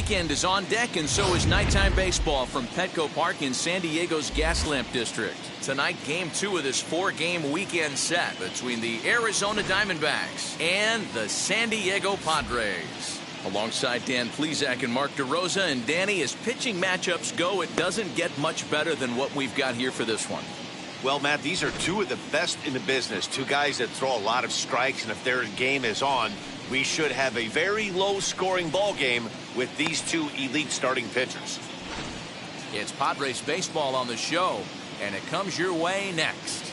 weekend is on deck, and so is nighttime baseball from Petco Park in San Diego's Gaslamp District. Tonight, Game 2 of this 4-game weekend set between the Arizona Diamondbacks and the San Diego Padres. Alongside Dan Plesac and Mark DeRosa, and Danny, as pitching matchups go, it doesn't get much better than what we've got here for this one. Well, Matt, these are two of the best in the business. Two guys that throw a lot of strikes, and if their game is on, we should have a very low-scoring ball game with these two elite starting pitchers. It's Padres baseball on the show, and it comes your way next.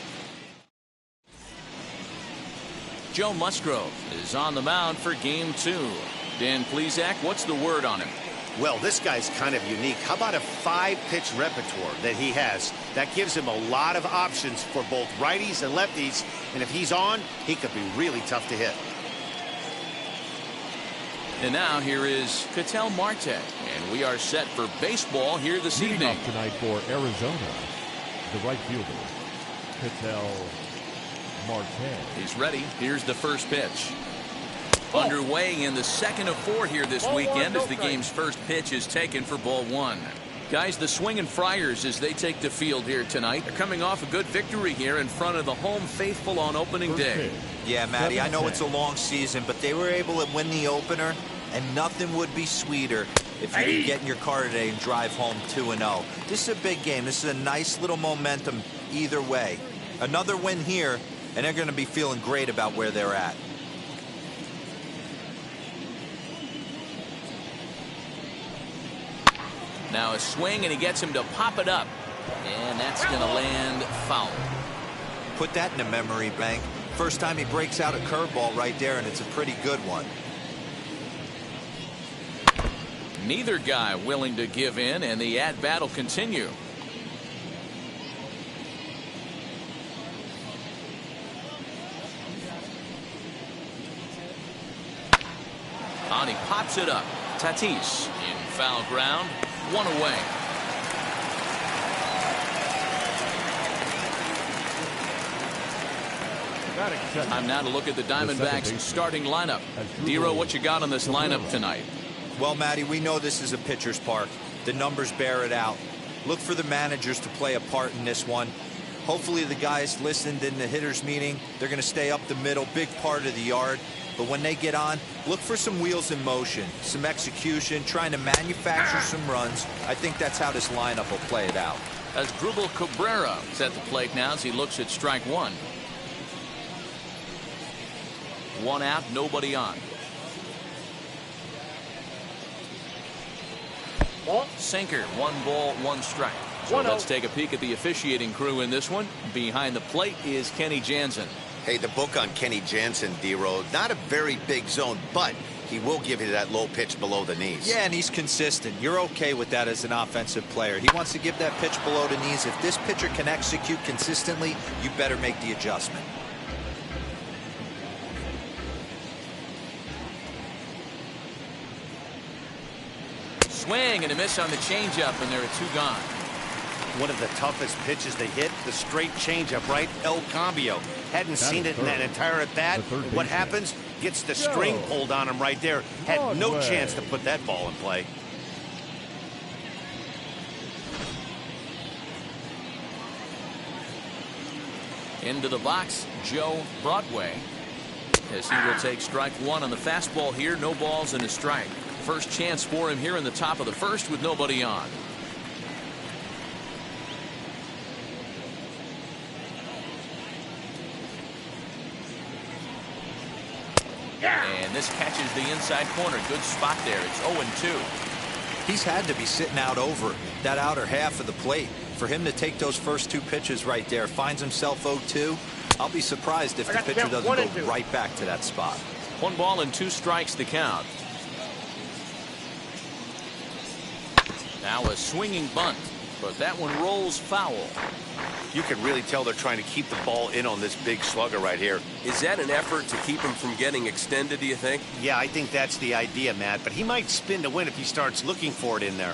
Joe Musgrove is on the mound for Game 2. Dan Plesac, what's the word on him? Well, this guy's kind of unique. How about a 5-pitch repertoire that he has? That gives him a lot of options for both righties and lefties, and if he's on, he could be really tough to hit. And now here is Ketel Marte, and we are set for baseball here this evening. Up tonight for Arizona, the right fielder, Ketel Marte. He's ready. Here's the first pitch. Underway in the second of 4 here this weekend as the game's first pitch is taken for ball 1. Guys, the Swingin' Friars, as they take the field here tonight, are coming off a good victory here in front of the home faithful on opening day. Yeah, Matty, I know it's a long season, but they were able to win the opener, and nothing would be sweeter if you could get in your car today and drive home 2-0. This is a big game. This is a nice little momentum either way. Another win here, and they're going to be feeling great about where they're at. Now a swing, and he gets him to pop it up. And that's going to land foul. Put that in the memory bank. First time he breaks out a curveball right there, and it's a pretty good one. Neither guy willing to give in, and the at-bat will continue. On he pops it up. Tatis in foul ground. 1 away. Time now to look at the Diamondbacks starting lineup. Dero, what you got on this lineup tonight? Well, Matty, we know this is a pitcher's park. The numbers bear it out. Look for the managers to play a part in this one. Hopefully the guys listened in the hitters meeting. They're going to stay up the middle, big part of the yard. But when they get on, look for some wheels in motion, some execution, trying to manufacture some runs. I think that's how this lineup will play it out. As Grubel Cabrera is at the plate now as he looks at strike 1. 1 out, nobody on. Sinker, 1 ball, 1 strike. So let's take a peek at the officiating crew in this one. Behind the plate is Kenny Jansen. Hey, the book on Kenny Jansen, D-Road, not a very big zone, but he will give you that low pitch below the knees. Yeah, and he's consistent. You're okay with that as an offensive player. He wants to give that pitch below the knees. If this pitcher can execute consistently, you better make the adjustment. Swing and a miss on the changeup, and there are 2 gone. One of the toughest pitches to hit, the straight changeup, right? El Cambio. Hadn't seen it in that entire at-bat. What happens? Gets the string pulled on him right there. Had no chance to put that ball in play. Into the box, Joe Broadway, as he will take strike 1 on the fastball here. No balls and a strike. First chance for him here in the top of the first with nobody on. And this catches the inside corner. Good spot there. It's 0-2. He's had to be sitting out over that outer half of the plate. For him to take those first 2 pitches right there, finds himself 0-2. I'll be surprised if the pitcher doesn't go right back to that spot. 1 ball and 2 strikes the count. Now a swinging bunt, but that one rolls foul. You can really tell they're trying to keep the ball in on this big slugger right here. Is that an effort to keep him from getting extended, do you think? Yeah, I think that's the idea, Matt. But he might spin to win if he starts looking for it in there.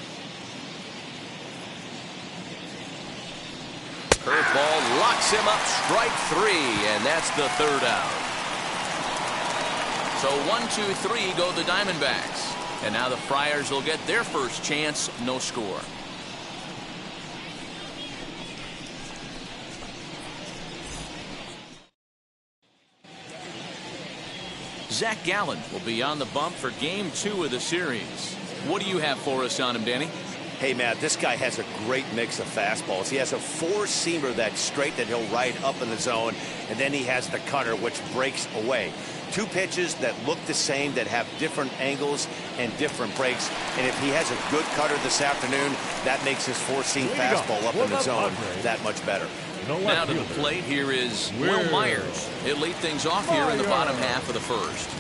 Curveball locks him up, strike 3, and that's the 3rd out. So 1, 2, 3 go the Diamondbacks. And now the Friars will get their first chance. No score. Zach Gallen will be on the bump for game 2 of the series. What do you have for us on him, Danny? Hey, Matt, this guy has a great mix of fastballs. He has a four-seamer that's straight that he'll ride up in the zone, and then he has the cutter, which breaks away. Two pitches that look the same, that have different angles and different breaks. And if he has a good cutter this afternoon, that makes his four-seam fastball up in the zone that much better. Now to the plate, here is Will Myers. He'll lead things off here in the bottom half of the first.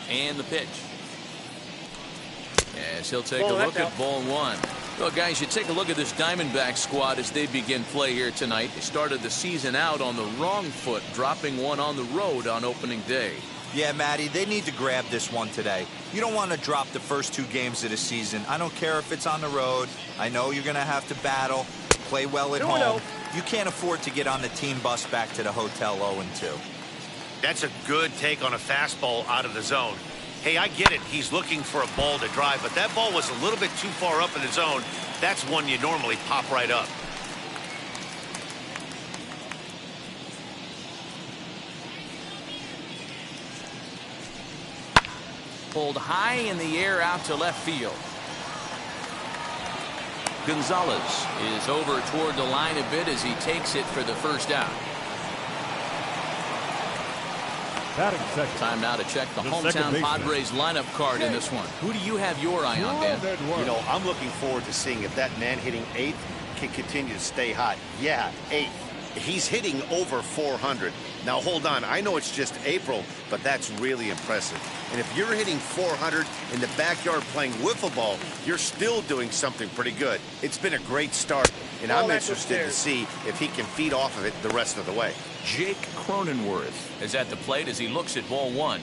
And the pitch. As he'll take a look at ball 1. Well, guys, you take a look at this Diamondbacks squad as they begin play here tonight. They started the season out on the wrong foot, dropping one on the road on opening day. Yeah, Matty, they need to grab this one today. You don't want to drop the first 2 games of the season. I don't care if it's on the road. I know you're going to have to battle, play well at home. You can't afford to get on the team bus back to the hotel 0-2. That's a good take on a fastball out of the zone. Hey, I get it. He's looking for a ball to drive, but that ball was a little bit too far up in the zone. That's one you normally pop right up. Pulled high in the air out to left field. Gonzalez is over toward the line a bit as he takes it for the first out. Time now to check the hometown Padres lineup card in this one. Who do you have your eye on, Dan? You know, I'm looking forward to seeing if that man hitting 8th can continue to stay hot. Yeah, 8th. He's hitting over 400. Now, hold on. I know it's just April, but that's really impressive. And if you're hitting 400 in the backyard playing wiffle ball, you're still doing something pretty good. It's been a great start, and I'm interested to see if he can feed off of it the rest of the way. Jake Cronenworth is at the plate as he looks at ball 1.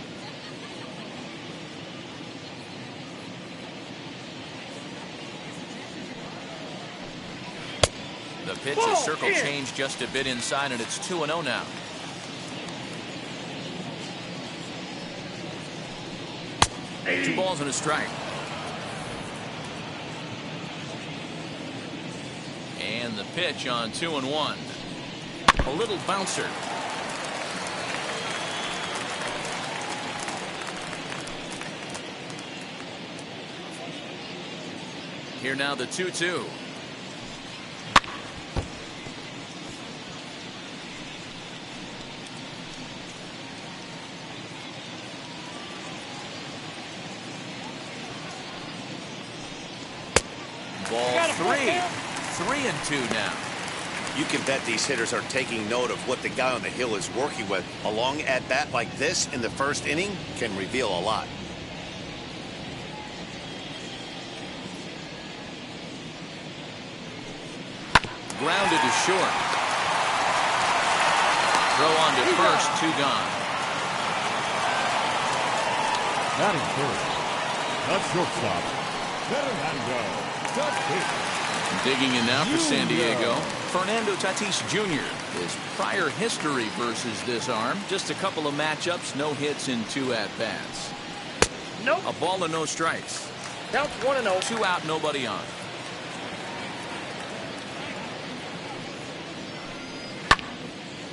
The pitch is circle change just a bit inside, and it's 2-0 now. Two balls and a strike. And the pitch on 2-1. A little bouncer. Here now the 2-2. Ball 3. 3-2 now. You can bet these hitters are taking note of what the guy on the hill is working with. A long at-bat like this in the first inning can reveal a lot. Grounded to short. Throw on to first, 2 gone. Batting first. That's shortstop. Fernando. Digging in now for San Diego, Fernando Tatis Jr. His prior history versus this arm, just a couple of matchups, no hits in 2 at-bats. Nope. A ball and no strikes. Counts 1-0. 2 out, nobody on.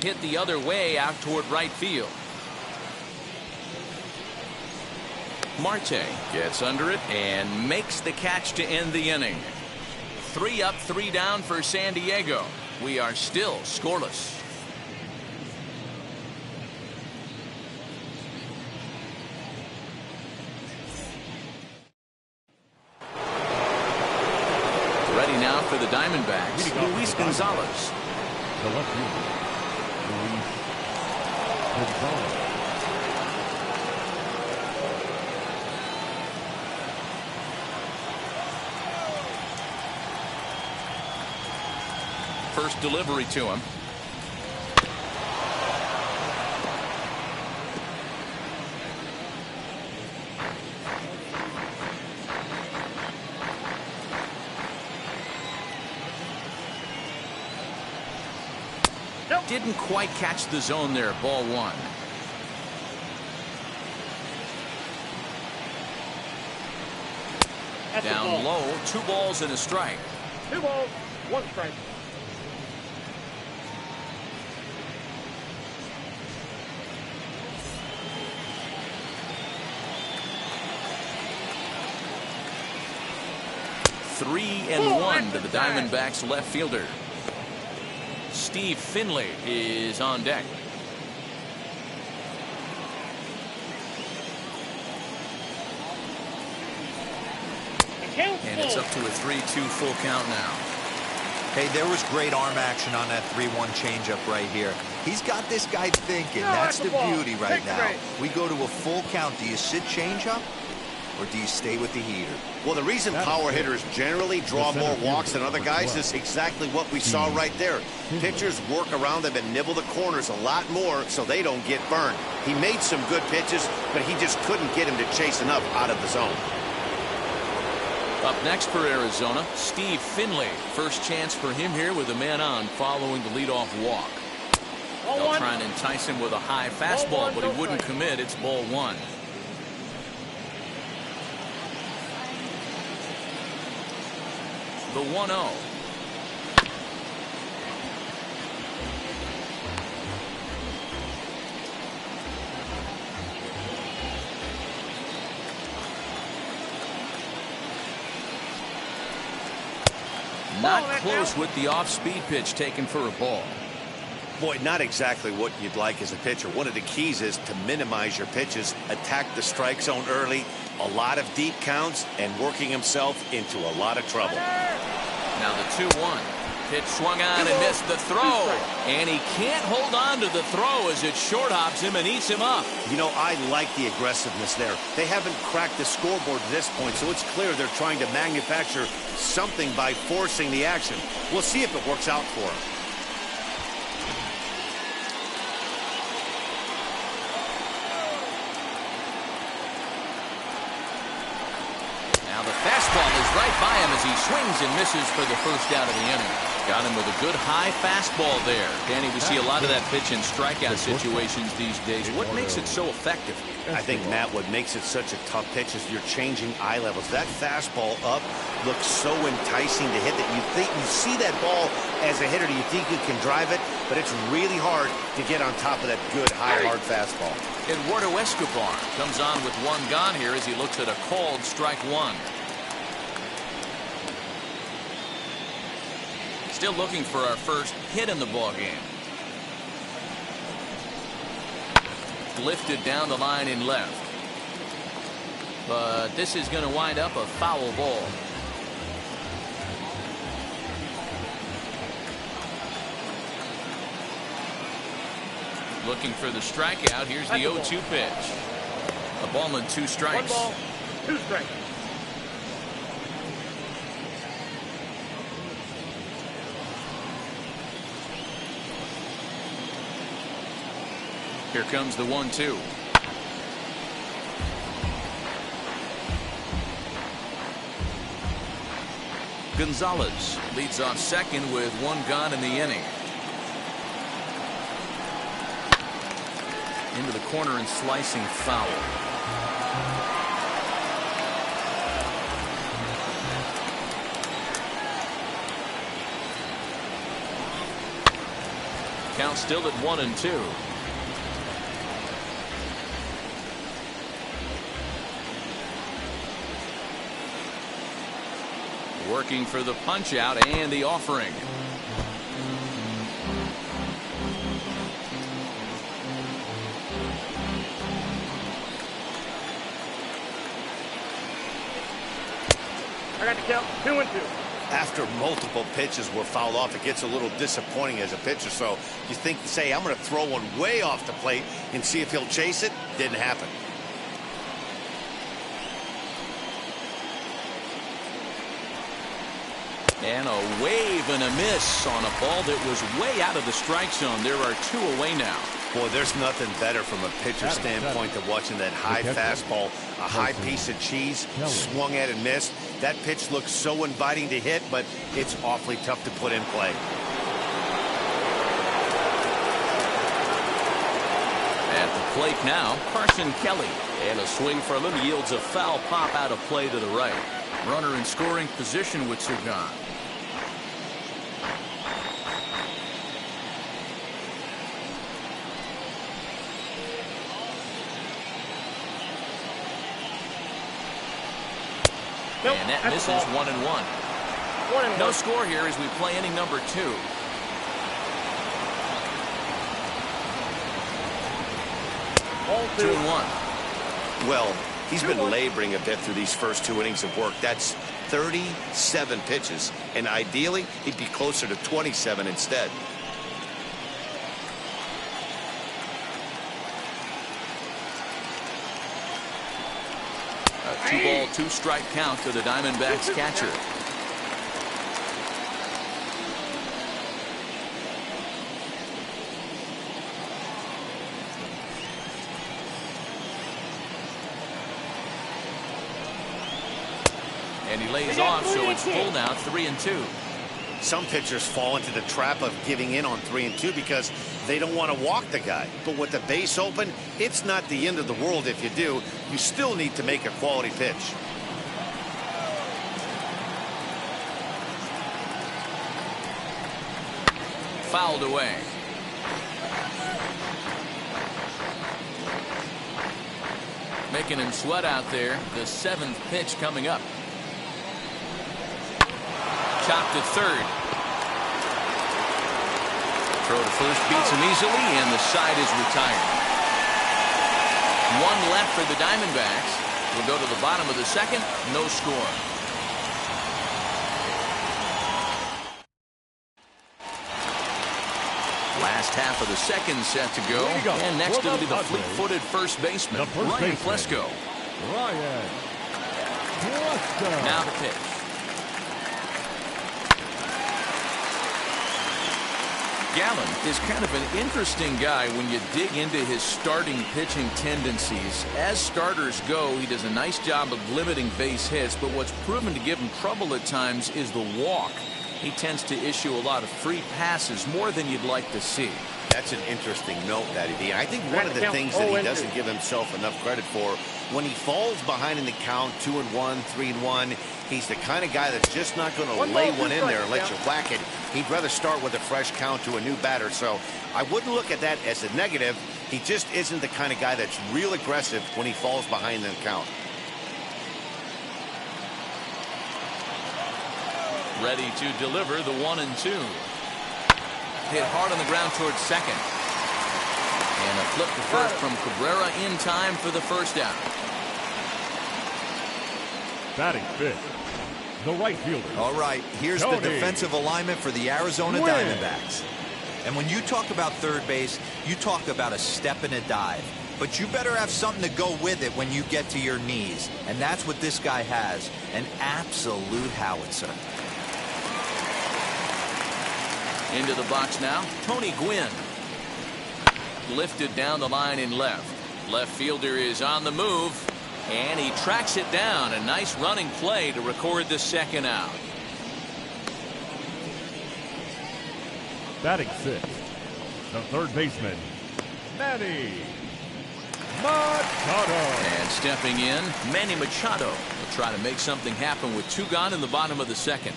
Hit the other way out toward right field. Marte gets under it and makes the catch to end the inning. 3 up, 3 down for San Diego. We are still scoreless. Ready now for the Diamondbacks, Luis Gonzalez. The left fielder, Luis Gonzalez. First delivery to him. didn't quite catch the zone there. Ball one. Down low, 2 balls and a strike. 2 balls, 1 strike. Three and 1 to the Diamondbacks left fielder. Steve Finley is on deck. And it's up to a 3-2 full count now. Hey, there was great arm action on that 3-1 changeup right here. He's got this guy thinking. That's the beauty right now. We go to a full count. Do you sit changeup or do you stay with the heater? Well, the reason power hitters generally draw more walks than other guys is exactly what we saw right there. Pitchers work around them and nibble the corners a lot more so they don't get burned. He made some good pitches, but he just couldn't get him to chase enough out of the zone. Up next for Arizona, Steve Finley. First chance for him here with a man on following the leadoff walk. They'll try and entice him with a high fastball, but he wouldn't commit. It's ball one. The 1-0. Not close with the off-speed pitch taken for a ball. Boy, not exactly what you'd like as a pitcher. One of the keys is to minimize your pitches, attack the strike zone early, a lot of deep counts, and working himself into a lot of trouble. Now the 2-1. Pitch swung on and missed the throw. And he can't hold on to the throw as it short hops him and eats him up. You know, I like the aggressiveness there. They haven't cracked the scoreboard to this point, so it's clear they're trying to manufacture something by forcing the action. We'll see if it works out for them. Now the fastball is right by him as he swings and misses for the first out of the inning. Got him with a good high fastball there. Danny, we see a lot of that pitch in strikeout situations these days. What makes it so effective? I think, Matt, what makes it such a tough pitch is you're changing eye levels. That fastball up looks so enticing to hit that you see that ball as a hitter, you think you can drive it, but it's really hard to get on top of that good high hard fastball. Eduardo Escobar comes on with 1 gone here as he looks at a called strike 1. Still looking for our first hit in the ball game. Lifted down the line in left. But this is going to wind up a foul ball. Looking for the strikeout. Here's the 0-2 pitch. A ball and 2 strikes. 1 ball, 2 strikes. Here comes the 1-2. Gonzalez leads off second with 1 gone in the inning. Into the corner and slicing foul. Count still at 1-2. Working for the punch out and the offering. I got the count 2-2. After multiple pitches were fouled off, it gets a little disappointing as a pitcher. So you think, say, I'm going to throw one way off the plate and see if he'll chase it. Didn't happen. And a wave and a miss on a ball that was way out of the strike zone. There are 2 away now. Boy, there's nothing better from a pitcher standpoint than watching that high fastball, a high piece of cheese, swung at and missed. That pitch looks so inviting to hit, but it's awfully tough to put in play. plate now, Carson Kelly. And a swing from him yields a foul pop out of play to the right. Runner in scoring position with two gone. And that misses 1-1. No score here as we play inning number 2. Ball 2-1. Well, he's been laboring a bit through these first 2 innings of work. That's 37 pitches, and ideally he'd be closer to 27 instead. A 2-ball, 2-strike count to the Diamondbacks catcher. And he lays off, so it's full now, 3-2. Some pitchers fall into the trap of giving in on 3-2 because they don't want to walk the guy. But with the base open, it's not the end of the world if you do. You still need to make a quality pitch. Fouled away. Making him sweat out there. The 7th pitch coming up. Chopped to third. Throw to first beats him easily, and the side is retired. 1 left for the Diamondbacks. We'll go to the bottom of the 2nd. No score. Last half of the 2nd set to go. And next it'll be the fleet-footed first baseman, Ryan Plesko. Ryan Plesko. Now the pitch. Gallen is kind of an interesting guy when you dig into his starting pitching tendencies. As starters go, he does a nice job of limiting base hits, but what's proven to give him trouble at times is the walk. He tends to issue a lot of free passes, more tthan you'd like to see. That's an interesting note, Matty D. I think one of the things that he doesn't give himself enough credit for, when he falls behind in the count, 2-1, 3-1, he's the kind of guy that's just not going to lay one in there and let you whack it. He'd rather start with a fresh count to a new batter. So I wouldn't look at that as a negative. He just isn't the kind of guy that's real aggressive when he falls behind in the count. Ready to deliver the 1-2. Hit hard on the ground towards second. And a flip to first from Cabrera in time for the first out. Batting fifth, the right fielder. All right, here's the defensive alignment for the Arizona Diamondbacks. And when you talk about third base, you talk about a step and a dive. But you better have something to go with it when you get to your knees. And that's what this guy has, an absolute howitzer. Into the box now, Tony Gwynn. Lifted down the line in left. Left fielder is on the move, and he tracks it down. A nice running play to record the second out. Batting sixth, the third baseman, Manny Machado. And stepping in, Manny Machado will try to make something happen with 2 gone in the bottom of the 2nd.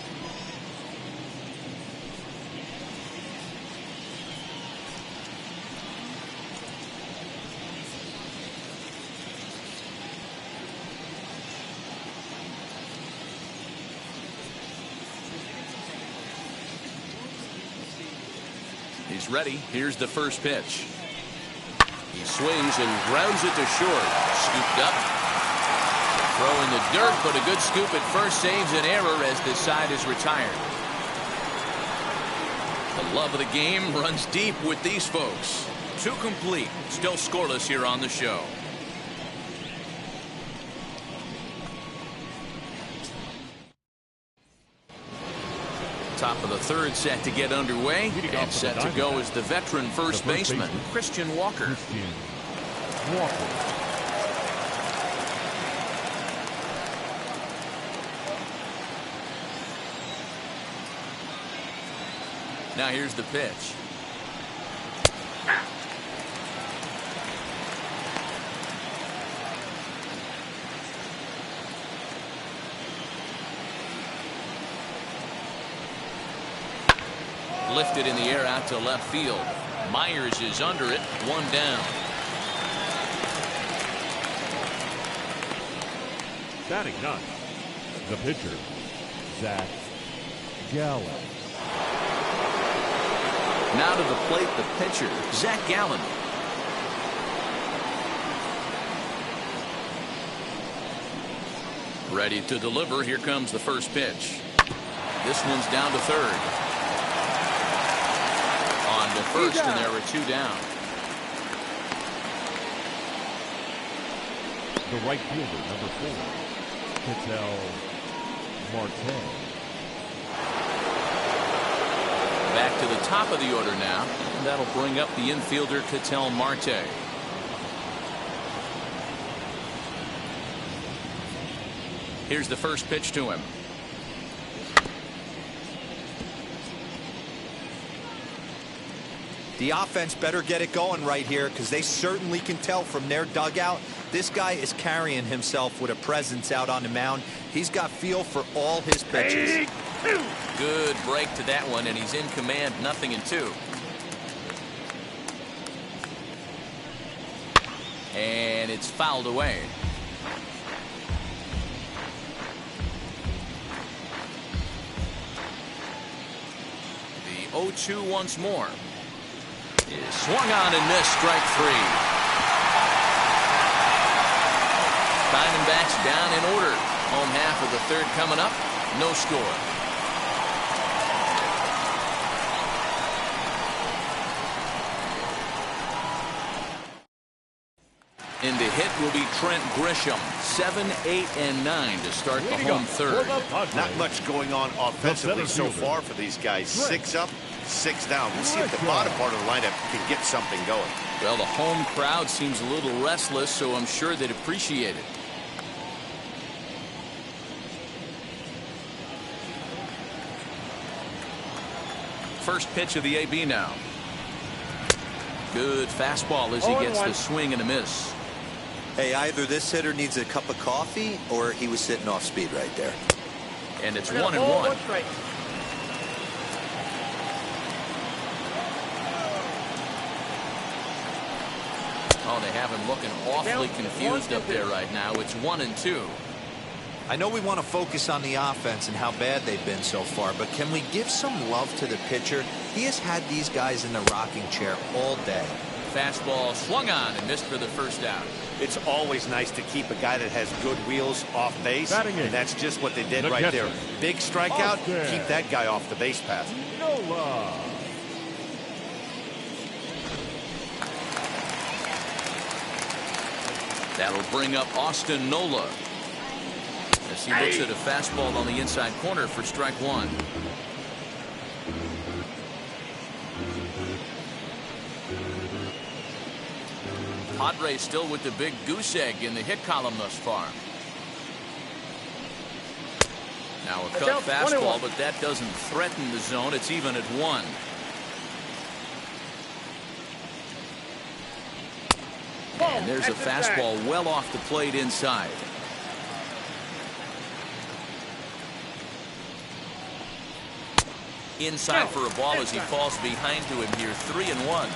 He's ready. Here's the first pitch. He swings and grounds it to short. Scooped up. Throw in the dirt, but a good scoop at first saves an error as this side is retired. The love of the game runs deep with these folks. 2 complete. Still scoreless here on the show. Top of the 3rd set to get underway, and set to go is the veteran first baseman, Christian Walker. Now here's the pitch. Lifted in the air out to left field. Myers is under it. 1 down. Batting ninth, the pitcher, Zach Gallen. Now to the plate, the pitcher, Zach Gallen. Ready to deliver. Here comes the first pitch. This one's down to third. On to first, and there are 2 down. The right fielder, number 4. Ketel Marte. Back to the top of the order now. And that'll bring up the infielder Ketel Marte. Here's the first pitch to him. The offense better get it going right here, because they certainly can tell from their dugout this guy is carrying himself with a presence out on the mound. He's got feel for all his pitches. Good break to that one, and he's in command. 0-2. And it's fouled away. The 0-2 once more. Is swung on and missed. Strike 3. Diamondbacks down in order. Home half of the third coming up. No score. In to hit will be Trent Grisham. 7, 8, and 9 to start the home third. Not much going on offensively so far for these guys. 6 up, 6 down. We'll see if the bottom part of the lineup can get something going. Well, the home crowd seems a little restless, so I'm sure they'd appreciate it. First pitch of the AB now. Good fastball as he gets the swing and a miss. Hey, either this hitter needs a cup of coffee or he was sitting off speed right there. And it's 1-1. Oh, they have him looking awfully confused up there right now. It's 1-2. I know we want to focus on the offense and how bad they've been so far, but can we give some love to the pitcher? He has had these guys in the rocking chair all day. Fastball swung on and missed for the first out. It's always nice to keep a guy that has good wheels off base, and that's just what they did right there. Big strikeout, keep that guy off the base path. Nola. That'll bring up Austin Nola as he looks at a fastball on the inside corner for strike 1. Padres still with the big goose egg in the hit column thus far. Now a cut fastball, but that doesn't threaten the zone. It's even at 1. And there's a fastball well off the plate inside. Inside for a ball as he falls behind to him here. 3-1.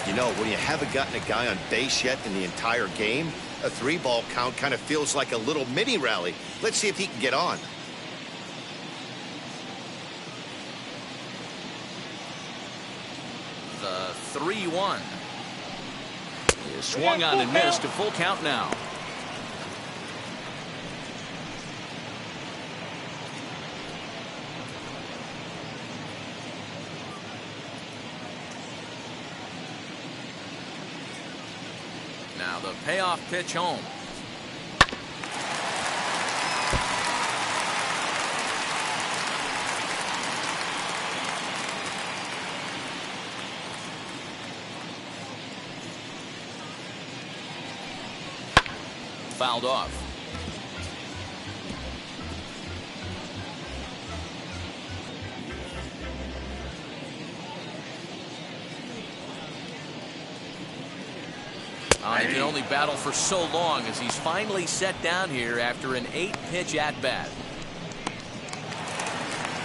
You know, when you haven't gotten a guy on base yet in the entire game, a 3-ball count kind of feels like a little mini rally. Let's see if he can get on. The 3-1. Is swung on and missed. A full count now. Now the payoff pitch home. Fouled off. He can only battle for so long as he's finally set down here after an 8-pitch at-bat.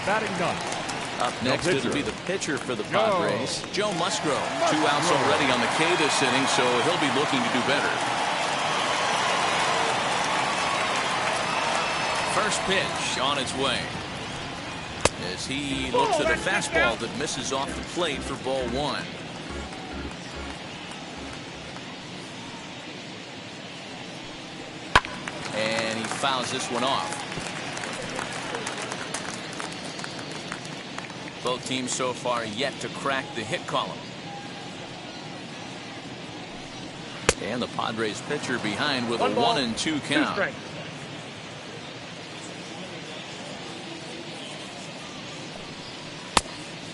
Batting ninth, Up next, it'll be the pitcher for the Padres, Joe Musgrove. 2 outs already on the K this inning, so he'll be looking to do better. First pitch on its way. As he looks at a fastball that misses off the plate for ball 1. And he fouls this one off. Both teams so far yet to crack the hit column. And the Padres pitcher behind with a 1-2 count.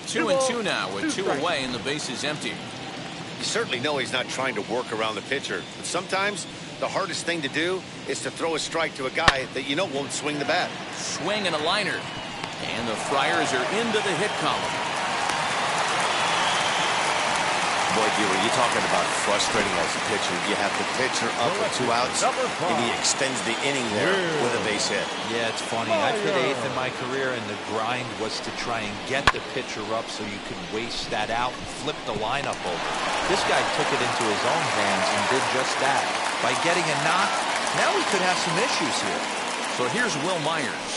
2-2 now with 2 away and the base is empty. You certainly know he's not trying to work around the pitcher, but sometimes the hardest thing to do is to throw a strike to a guy that you know won't swing the bat. Swing and a liner. And the Friars are into the hit column. Boy, Gilly, you're talking about frustrating as a pitcher. You have the pitcher up with 2 outs, and he extends the inning there with a base hit. Yeah, it's funny. I've hit 8th in my career, and the grind was to try and get the pitcher up so you could waste that out and flip the lineup over. This guy took it into his own hands and did just that. By getting a knock, now we could have some issues here. So here's Will Myers.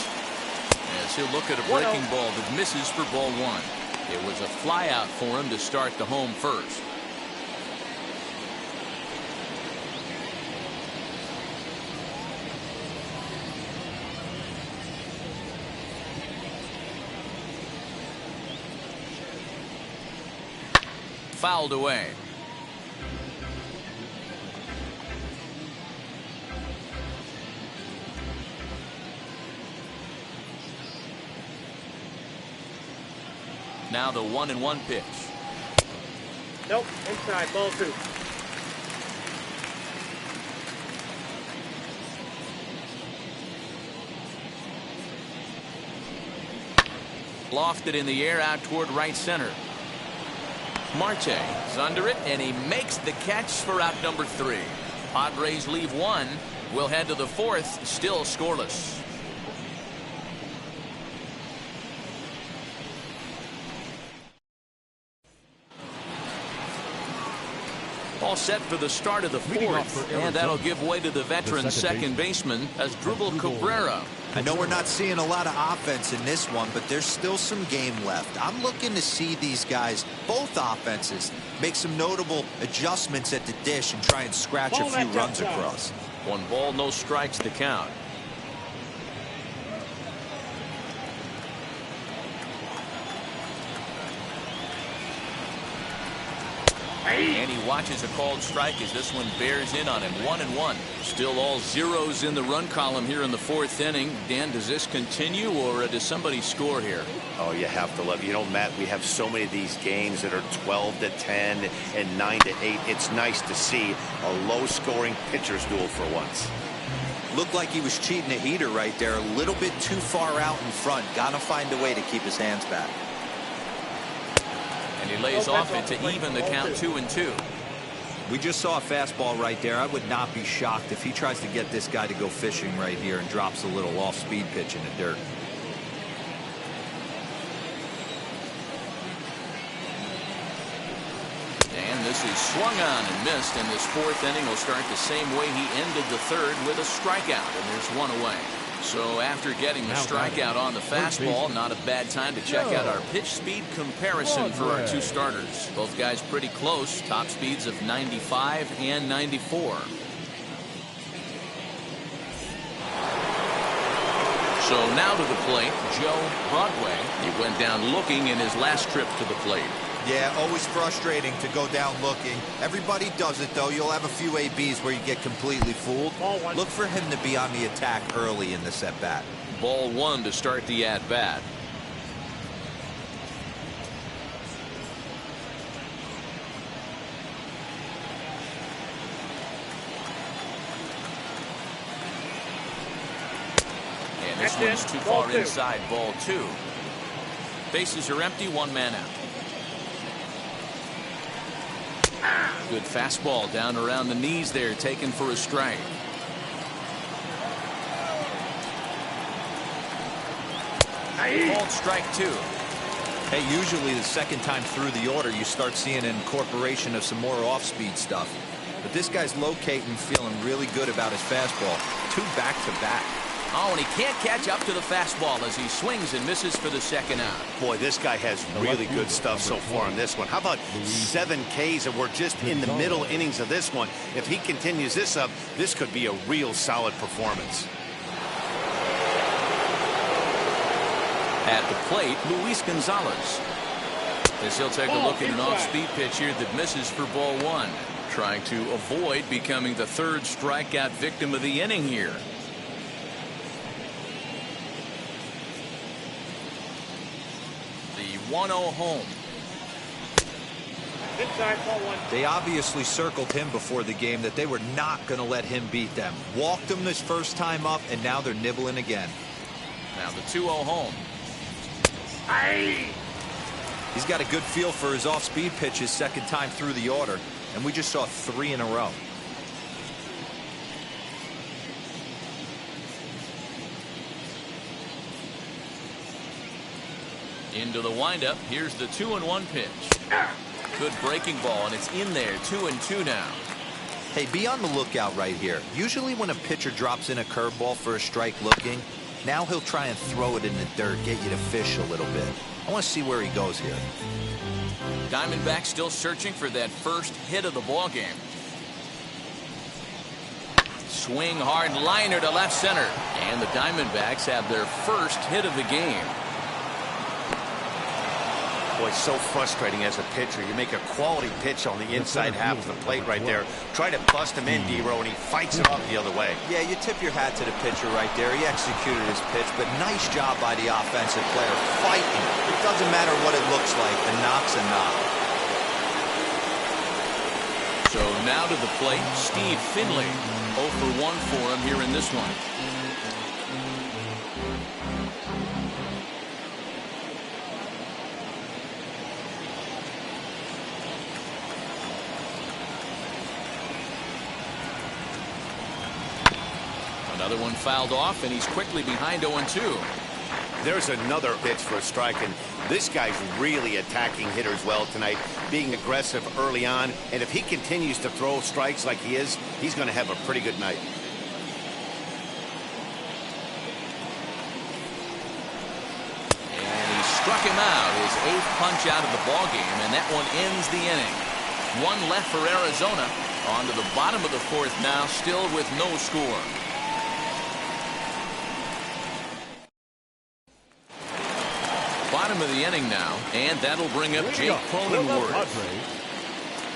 As he'll look at a breaking ball that misses for ball 1. It was a fly out for him to start the home first. Fouled away. Now the 1-1 pitch. Nope, inside, ball 2. Lofted in the air out toward right center. Marte is under it, and he makes the catch for out number 3. Padres leave 1. We'll head to the 4th, still scoreless. All set for the start of the 4th, and that'll give way to the veteran second baseman as Drupal Cabrera. I know we're not seeing a lot of offense in this one, but there's still some game left. I'm looking to see these guys, both offenses, make some notable adjustments at the dish and try and scratch a few runs across. 1 ball, no strikes to count. And he watches a called strike as this one bears in on him. 1-1. Still all zeros in the run column here in the 4th inning. Dan, does this continue, or does somebody score here? Oh, you have to love it. You know, Matt, we have so many of these games that are 12-10 and 9-8. It's nice to see a low-scoring pitcher's duel for once. Looked like he was cheating a heater right there. A little bit too far out in front. Gotta find a way to keep his hands back. And he lays off it to even the count 2-2. We just saw a fastball right there. I would not be shocked if he tries to get this guy to go fishing right here and drops a little off-speed pitch in the dirt. And this is swung on and missed, and this 4th inning will start the same way he ended the 3rd with a strikeout, and there's 1 away. So after getting the strikeout on the fastball, not a bad time to check out our pitch speed comparison for our 2 starters. Both guys pretty close, top speeds of 95 and 94. So now to the plate, Joe Broadway. He went down looking in his last trip to the plate. Yeah, always frustrating to go down looking. Everybody does it, though. You'll have a few ABs where you get completely fooled. Look for him to be on the attack early in this at-bat. Ball 1 to start the at-bat. And this one's too far inside, ball 2. Bases are empty, 1 man out. Good fastball down around the knees there, taken for a strike. Called strike 2. Hey, usually the second time through the order, you start seeing an incorporation of some more off-speed stuff. But this guy's locating, feeling really good about his fastball. 2 back-to-back. Oh, and he can't catch up to the fastball as he swings and misses for the second out. Boy, this guy has really good stuff so far on this one. How about 7 Ks, and we're just in the middle innings of this one. If he continues this up, this could be a real solid performance. At the plate, Luis Gonzalez. As he'll take a look at an off-speed pitch here that misses for ball 1. Trying to avoid becoming the 3rd strikeout victim of the inning here. The 1-0 home. Inside, ball 1. They obviously circled him before the game that they were not going to let him beat them. Walked him this first time up, and now they're nibbling again. Now the 2-0 home. He's got a good feel for his off-speed pitches second time through the order, and we just saw 3 in a row. Into the windup. Here's the 2-1 pitch. Good breaking ball, and it's in there. 2-2 now. Hey, be on the lookout right here. Usually when a pitcher drops in a curveball for a strike looking, now he'll try and throw it in the dirt, get you to fish a little bit. I want to see where he goes here. Diamondbacks still searching for that first hit of the ball game. Swing hard liner to left center, and the Diamondbacks have their first hit of the game. Boy, so frustrating as a pitcher. You make a quality pitch on the inside half of the plate right there. Try to bust him in, D-Row, and he fights it off the other way. Yeah, you tip your hat to the pitcher right there. He executed his pitch, but nice job by the offensive player fighting. It doesn't matter what it looks like. A knock's a knock. So now to the plate, Steve Finley. 0 for 1 for him here in this one. Another one fouled off, and he's quickly behind 0-2. There's another pitch for a strike, and this guy's really attacking hitters well tonight, being aggressive early on, and if he continues to throw strikes like he is, he's going to have a pretty good night. And he struck him out, his 8th punch out of the ball game, and that one ends the inning. 1 left for Arizona. On to the bottom of the 4th now, still with no score. Bottom of the inning now, and that'll bring up Jake Cronenworth.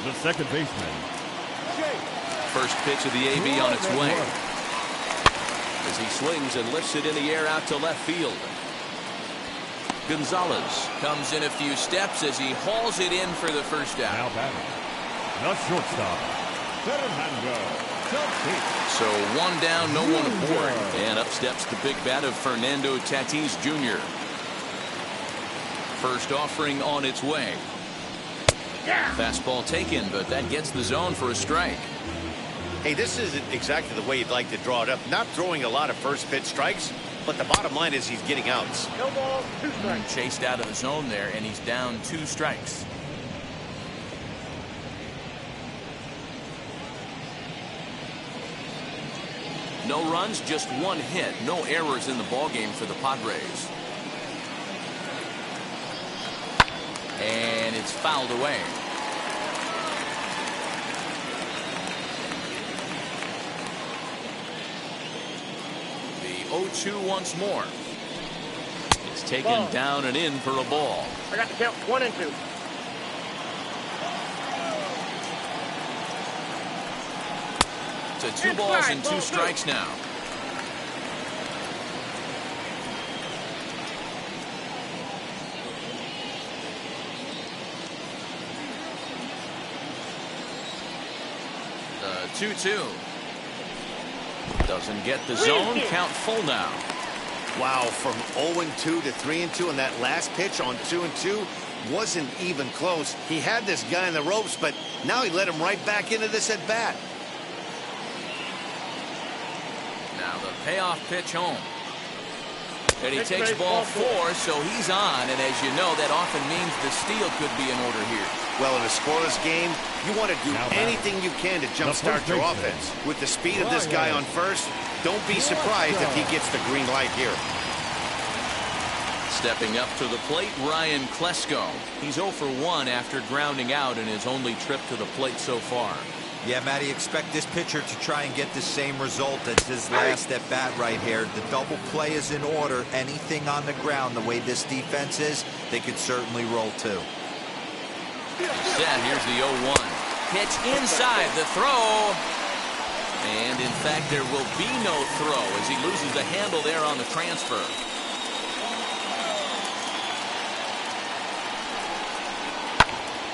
The second baseman. First pitch of the AB on its way. As he swings and lifts it in the air out to left field. Gonzalez comes in a few steps as he hauls it in for the first out. Now batting. The shortstop. So 1 down, no one aboard. And up steps the big bat of Fernando Tatis Jr. First offering on its way. Fastball taken, but that gets the zone for a strike. Hey, this isn't exactly the way you'd like to draw it up. Not throwing a lot of first pitch strikes, but the bottom line is he's getting outs. No ball, 2 strikes. Chased out of the zone there, and he's down 2 strikes. No runs, just 1 hit. No errors in the ballgame for the Padres. And it's fouled away. The 0-2 once more. It's taken down and in for a ball. I got the count 1 and 2. To 2 balls and 2 strikes now. The 2-2. Doesn't get the zone. Count full now. Wow, from 0-2 to 3-2, and that last pitch on 2-2 wasn't even close. He had this guy in the ropes, but now he let him right back into this at bat. Now the payoff pitch home. And he takes ball 4, so he's on. And as you know, that often means the steal could be in order here. Well, in a scoreless game, you want to do anything you can to jumpstart your offense. With the speed of this guy on first, don't be surprised if he gets the green light here. Stepping up to the plate, Ryan Klesko. He's 0 for 1 after grounding out in his only trip to the plate so far. Yeah, Matty, expect this pitcher to try and get the same result as his last at bat right here. The double play is in order. Anything on the ground, the way this defense is, they could certainly roll too. Set, here's the 0-1. Pitch inside, the throw. And in fact, there will be no throw as he loses the handle there on the transfer.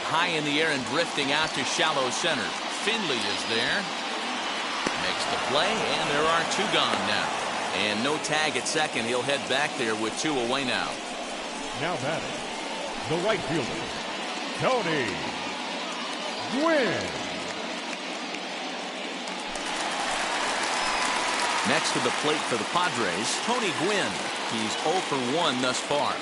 High in the air and drifting out to shallow center. Finley is there. Makes the play, and there are 2 gone now. And no tag at second. He'll head back there with 2 away now. Now batting, the right fielder, Tony Gwynn. Next to the plate for the Padres, Tony Gwynn. He's 0 for 1 thus far.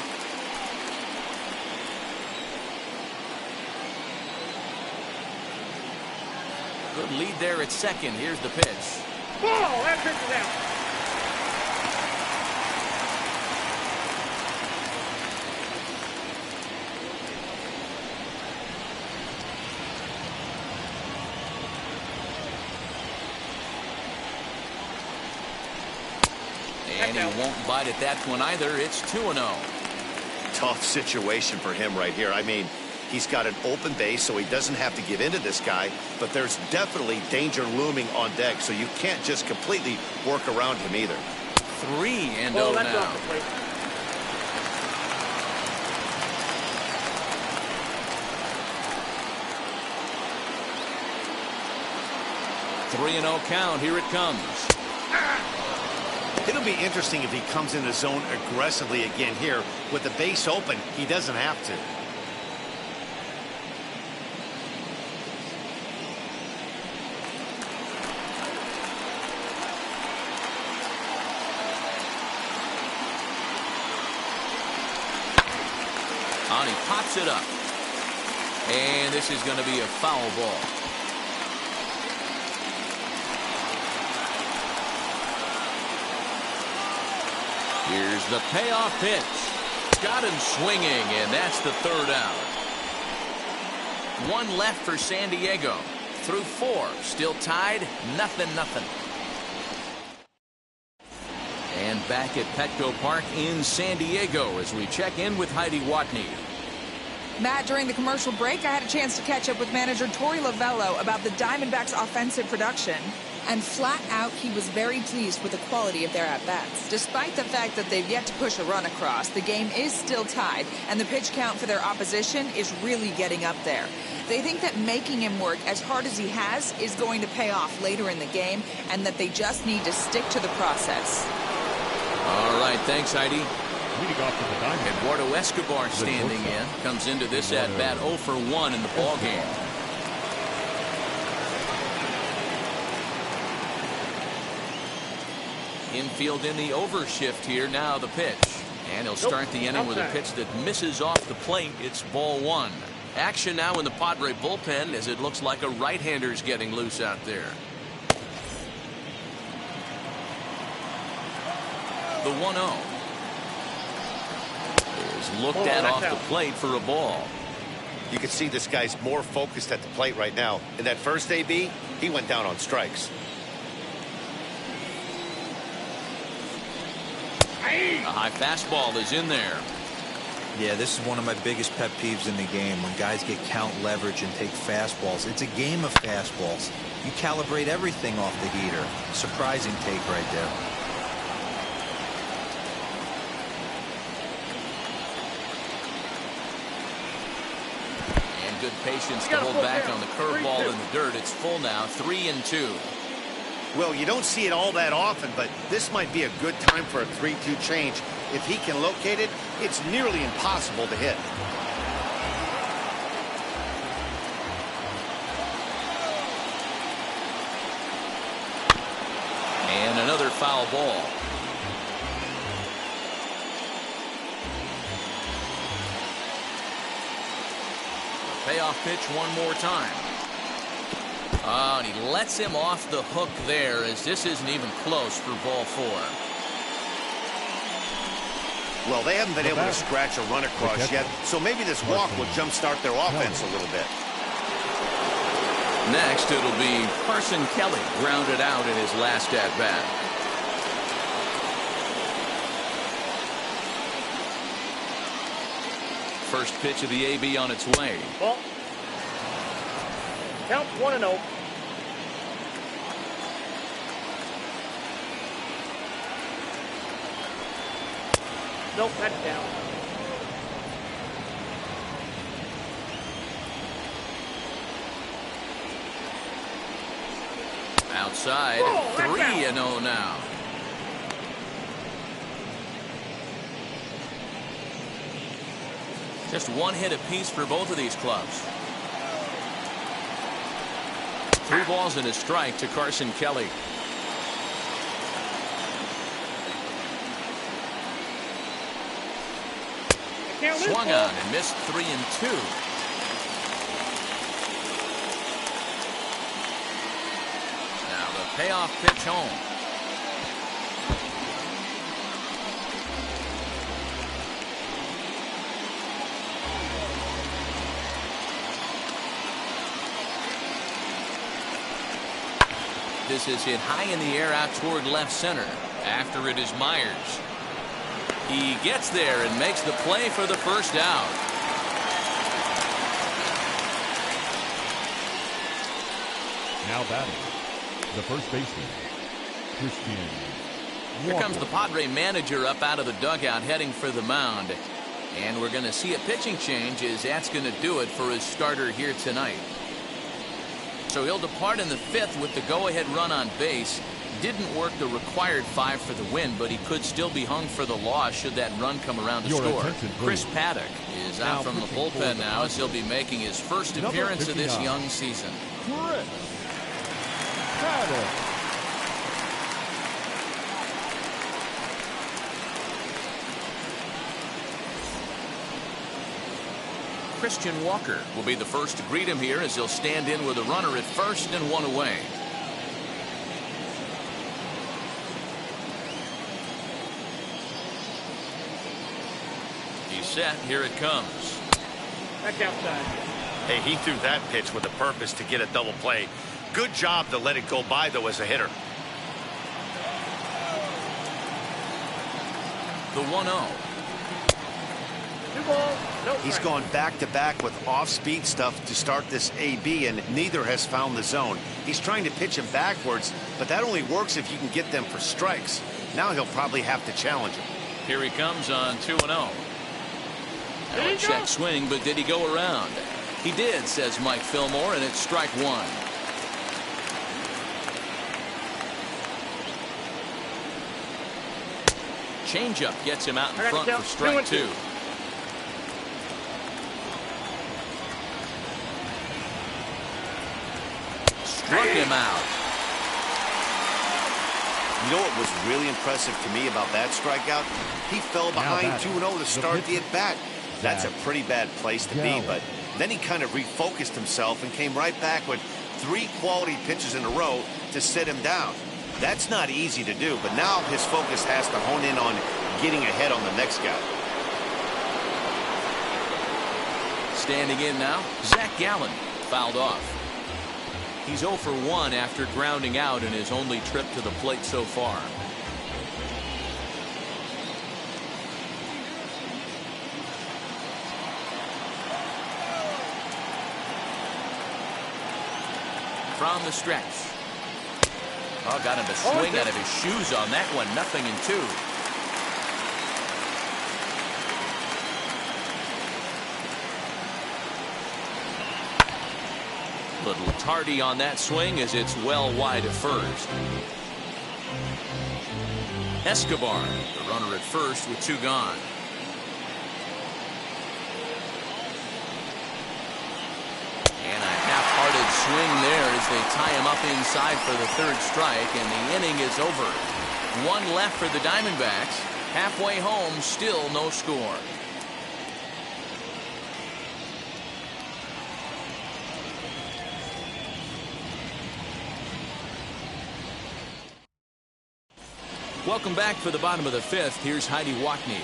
Good lead there at second. Here's the pitch. Ball, that pitch is out. And he won't bite at that one either. It's 2-0. Tough situation for him right here. I mean, he's got an open base, so he doesn't have to give in to this guy, but there's definitely danger looming on deck, so you can't just completely work around him either. 3-0 Oh, that's now. off the plate. Three 3-0 count. Here it comes. It'll be interesting if he comes in the zone aggressively again here. With the base open, he doesn't have to. On, he pops it up. And this is going to be a foul ball. Here's the payoff pitch. Got him swinging, and that's the 3rd out. 1 left for San Diego. Through 4. Still tied. 0-0. And back at Petco Park in San Diego as we check in with Heidi Watney. Matt, during the commercial break, I had a chance to catch up with manager Torey Lovello about the Diamondbacks' offensive production. And flat out, he was very pleased with the quality of their at-bats. Despite the fact that they've yet to push a run across, the game is still tied, and the pitch count for their opposition is really getting up there. They think that making him work as hard as he has is going to pay off later in the game, and that they just need to stick to the process. All right, thanks, Heidi. Leading off for the Diamondbacks, Eduardo Escobar standing in. Comes into this at-bat 0 for 1 in the ballgame. Infield in the overshift here. Now the pitch. And he'll start the inning with a pitch that misses off the plate. It's ball 1. Action now in the Padre bullpen as it looks like a right-hander's getting loose out there. The 1-0 is looked at off the plate for a ball. You can see this guy's more focused at the plate right now. In that first AB, he went down on strikes. A high fastball is in there. Yeah, this is one of my biggest pet peeves in the game, when guys get count leverage and take fastballs. It's a game of fastballs. You calibrate everything off the heater. Surprising take right there. And good patience to hold back on the curveball in the dirt. It's full now, 3-2. Well, you don't see it all that often, but this might be a good time for a 3-2 change. If he can locate it, it's nearly impossible to hit. And another foul ball. Payoff pitch one more time. Oh, and he lets him off the hook there, as this isn't even close for ball 4. Well, they haven't been able to scratch a run across yet, so maybe this walk will jumpstart their offense a little bit. Next, it'll be Carson Kelly, grounded out in his last at-bat. First pitch of the AB on its way. Ball. Count 1-0. Nope, that's down. Outside, 3-0 now. Just one hit apiece for both of these clubs. 3 balls and a strike to Carson Kelly. Swung on and missed 3-2. Now the payoff pitch home. This is hit high in the air out toward left center. After it is Myers. He gets there and makes the play for the first out. Now batting, the first baseman, Christian. Here comes the Padre manager up out of the dugout heading for the mound. And we're going to see a pitching change, as that's going to do it for his starter here tonight. So he'll depart in the 5th with the go-ahead run on base. Didn't work the required 5 for the win, but he could still be hung for the loss should that run come around to score. Chris Paddock is out from the bullpen now, as he'll be making his first appearance of this young season. Chris Paddock. Christian Walker will be the first to greet him here, as he'll stand in with a runner at first and 1 away. He's set. Here it comes. That's outside. Hey, he threw that pitch with a purpose to get a double play. Good job to let it go by, though, as a hitter. The 1-0. 2 balls, no He's strike. gone back-to-back with off-speed stuff to start this AB, and neither has found the zone. He's trying to pitch him backwards, but that only works if you can get them for strikes. Now he'll probably have to challenge him. Here he comes on 2-0. Now a check swing, but did he go around? He did, says Mike Fillmore, and it's strike 1. Changeup gets him out in front for strike 2. Struck him out. You know what was really impressive to me about that strikeout? He fell behind 2-0 to start the at-bat. That's a pretty bad place to be, but then he kind of refocused himself and came right back with 3 quality pitches in a row to sit him down. That's not easy to do, but now his focus has to hone in on getting ahead on the next guy. Standing in now, Zach Gallen fouled off. He's 0 for 1 after grounding out in his only trip to the plate so far. From the stretch. Oh, got him to swing out of his shoes on that one. 0-2. Little tardy on that swing, as it's well wide at first. Escobar, the runner at first with 2 gone. And a half-hearted swing there as they tie him up inside for the 3rd strike, and the inning is over. 1 left for the Diamondbacks. Halfway home, still no score. Welcome back for the bottom of the fifth. Here's Heidi Wackney.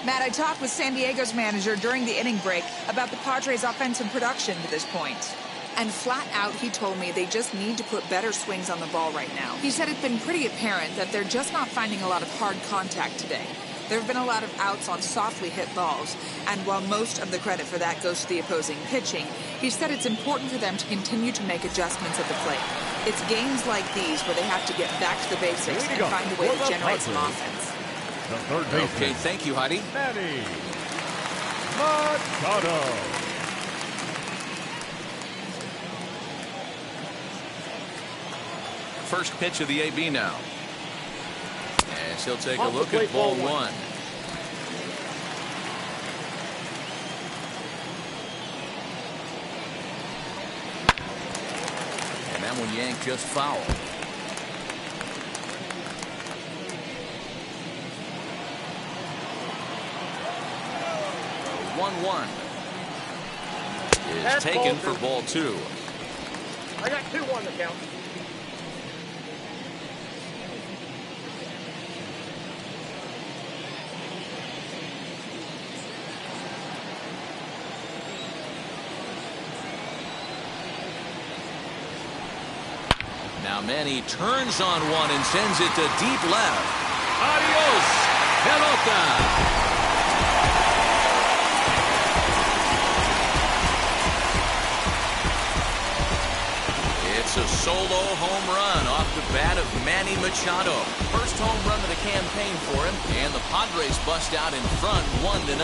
Matt, I talked with San Diego's manager during the inning break about the Padres' offensive production to this point. And flat out, he told me they just need to put better swings on the ball right now. He said it's been pretty apparent that they're just not finding a lot of hard contact today. There have been a lot of outs on softly hit balls, and while most of the credit for that goes to the opposing pitching, he said it's important for them to continue to make adjustments at the plate. It's games like these where they have to get back to the basics and find a way to generate some offense. The third baseman. Okay, thank you, Heidi. Manny Machado. First pitch of the AB now. As he'll take a Off the look plate, at ball ball one. And that one yanked just foul. 1-1 is That's taken ball for ball two. I got 2-1 to count. Now Manny turns on one and sends it to deep left. Adios, pelota. It's a solo home run off the bat of Manny Machado. First home run of the campaign for him, and the Padres bust out in front 1-0.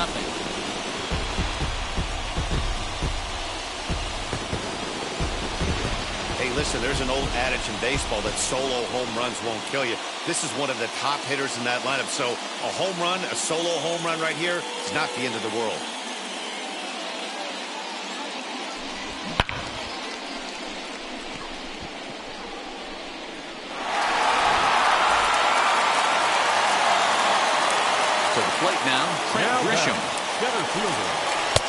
Hey, listen, there's an old adage in baseball that solo home runs won't kill you. This is one of the top hitters in that lineup. So a home run, a solo home run right here is not the end of the world. To the plate now, Trent Grisham. Center fielder.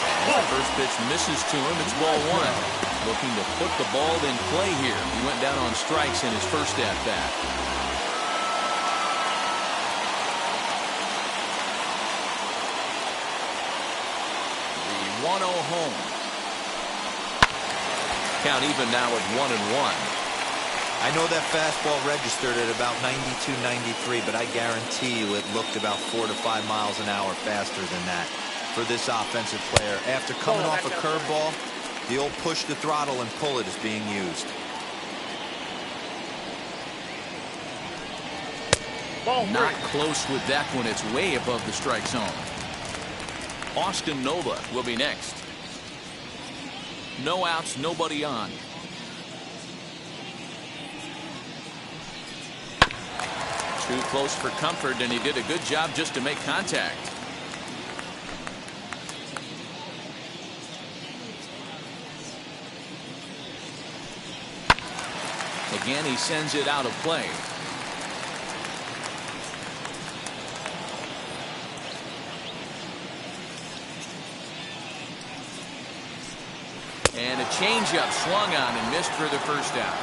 And the first pitch misses to him. It's ball one. Looking to put the ball in play here. He went down on strikes in his first at-bat. The 1-0 home. Count even now at 1-1. I know that fastball registered at about 92, 93, but I guarantee you it looked about 4 to 5 miles an hour faster than that for this offensive player. After coming off a curveball, the old push the throttle and pull it is being used. Not close with that one. It's way above the strike zone. Austin Nova will be next. No outs, nobody on. Too close for comfort, and he did a good job just to make contact. Again, he sends it out of play. And a changeup swung on and missed for the first out.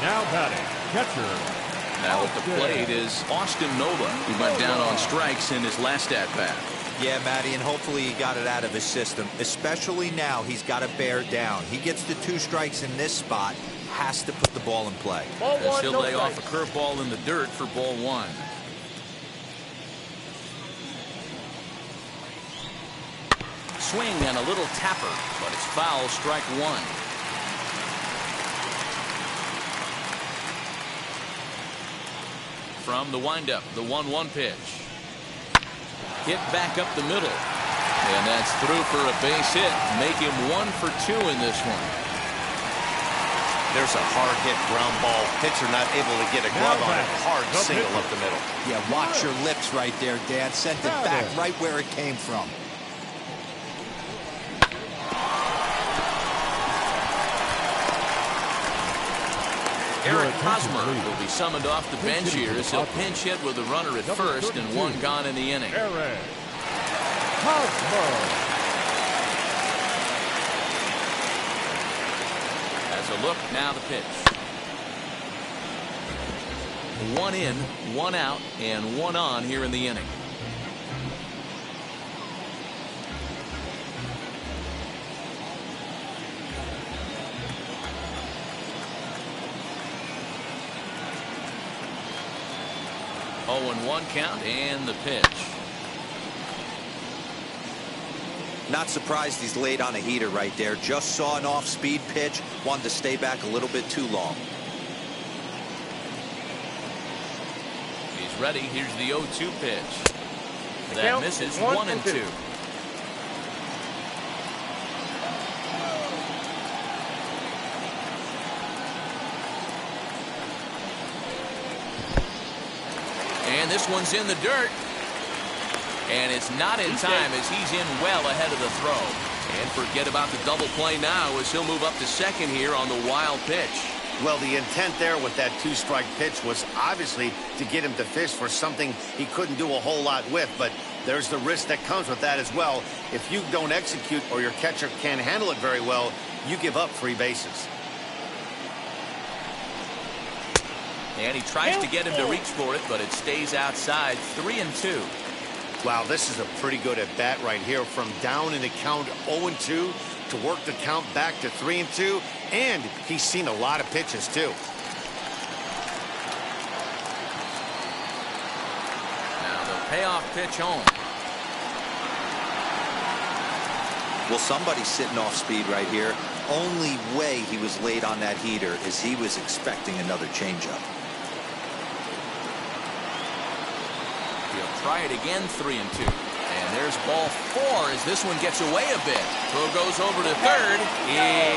Now batting, catcher. Now at the plate is Austin Nova, who went down on strikes in his last at-bat. Yeah, Matty, and hopefully he got it out of his system. Especially now, he's got to bear down. He gets the 2 strikes in this spot, has to put the ball in play. As he'll lay off a curveball in the dirt for ball one. Swing and a little tapper, but it's foul, strike one. From the windup, the 1-1 pitch. Hit back up the middle. And that's through for a base hit. Make him 1 for 2 in this one. There's a hard hit ground ball. Pitcher not able to get a glove on it. Hard single up the middle. Yeah, watch your lips right there, Dad. Sent it back right where it came from. Eric Hosmer will be summoned off the bench here as he'll pinch hit with a runner at first and 1 gone in the inning. Eric Hosmer. As a look, now the pitch. 1 in, 1 out, and 1 on here in the inning. Oh, and 1 count and the pitch. Not surprised he's laid on a heater right there. Just saw an off-speed pitch. Wanted to stay back a little bit too long. He's ready. Here's the 0-2 pitch. That misses. 1 and 2. And this one's in the dirt. And it's not in time as he's in well ahead of the throw. And forget about the double play now as he'll move up to second here on the wild pitch. Well, the intent there with that 2-strike pitch was obviously to get him to fish for something he couldn't do a whole lot with. But there's the risk that comes with that as well. If you don't execute or your catcher can't handle it very well, you give up free bases. And he tries to get him to reach for it, but it stays outside. 3 and 2. Wow, this is a pretty good at-bat right here. From down in the count 0-2 to work the count back to 3-2. And he's seen a lot of pitches, too. Now the payoff pitch home. Well, somebody's sitting off speed right here. Only way he was laid on that heater is he was expecting another changeup. He'll try it again. 3 and 2. And there's ball 4 as this one gets away a bit. Throw goes over to third.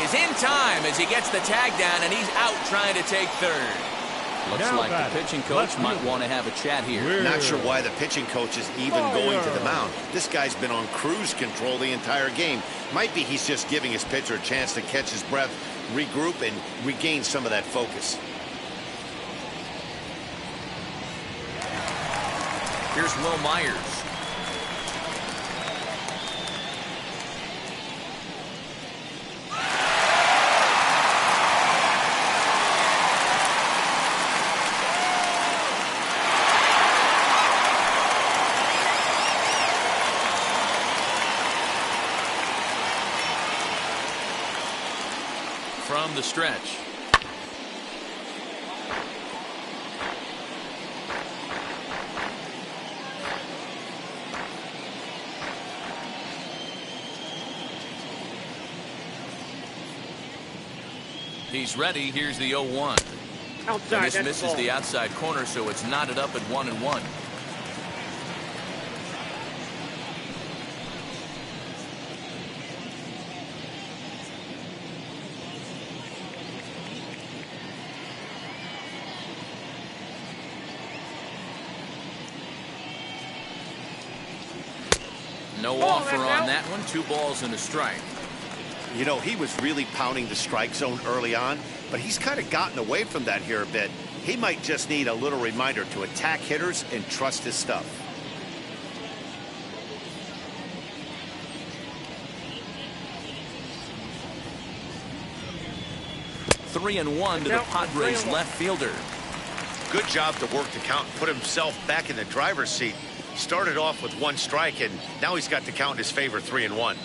Is in time as he gets the tag down, and he's out trying to take third. Looks like the pitching coach might want to have a chat here. Not sure why the pitching coach is even going to the mound. This guy's been on cruise control the entire game. Might be he's just giving his pitcher a chance to catch his breath, regroup, and regain some of that focus. Here's Will Myers. From the stretch. He's ready. Here's the 0-1. Outside, and this misses the outside corner, so it's knotted up at 1-1. No offer on that one. 2 balls and a strike. You know, he was really pounding the strike zone early on, but he's kind of gotten away from that here a bit. He might just need a little reminder to attack hitters and trust his stuff. Three and 1 to the Padres left fielder. Good job to work the count and put himself back in the driver's seat. He started off with 1 strike, and now he's got the count in his favor, 3-1.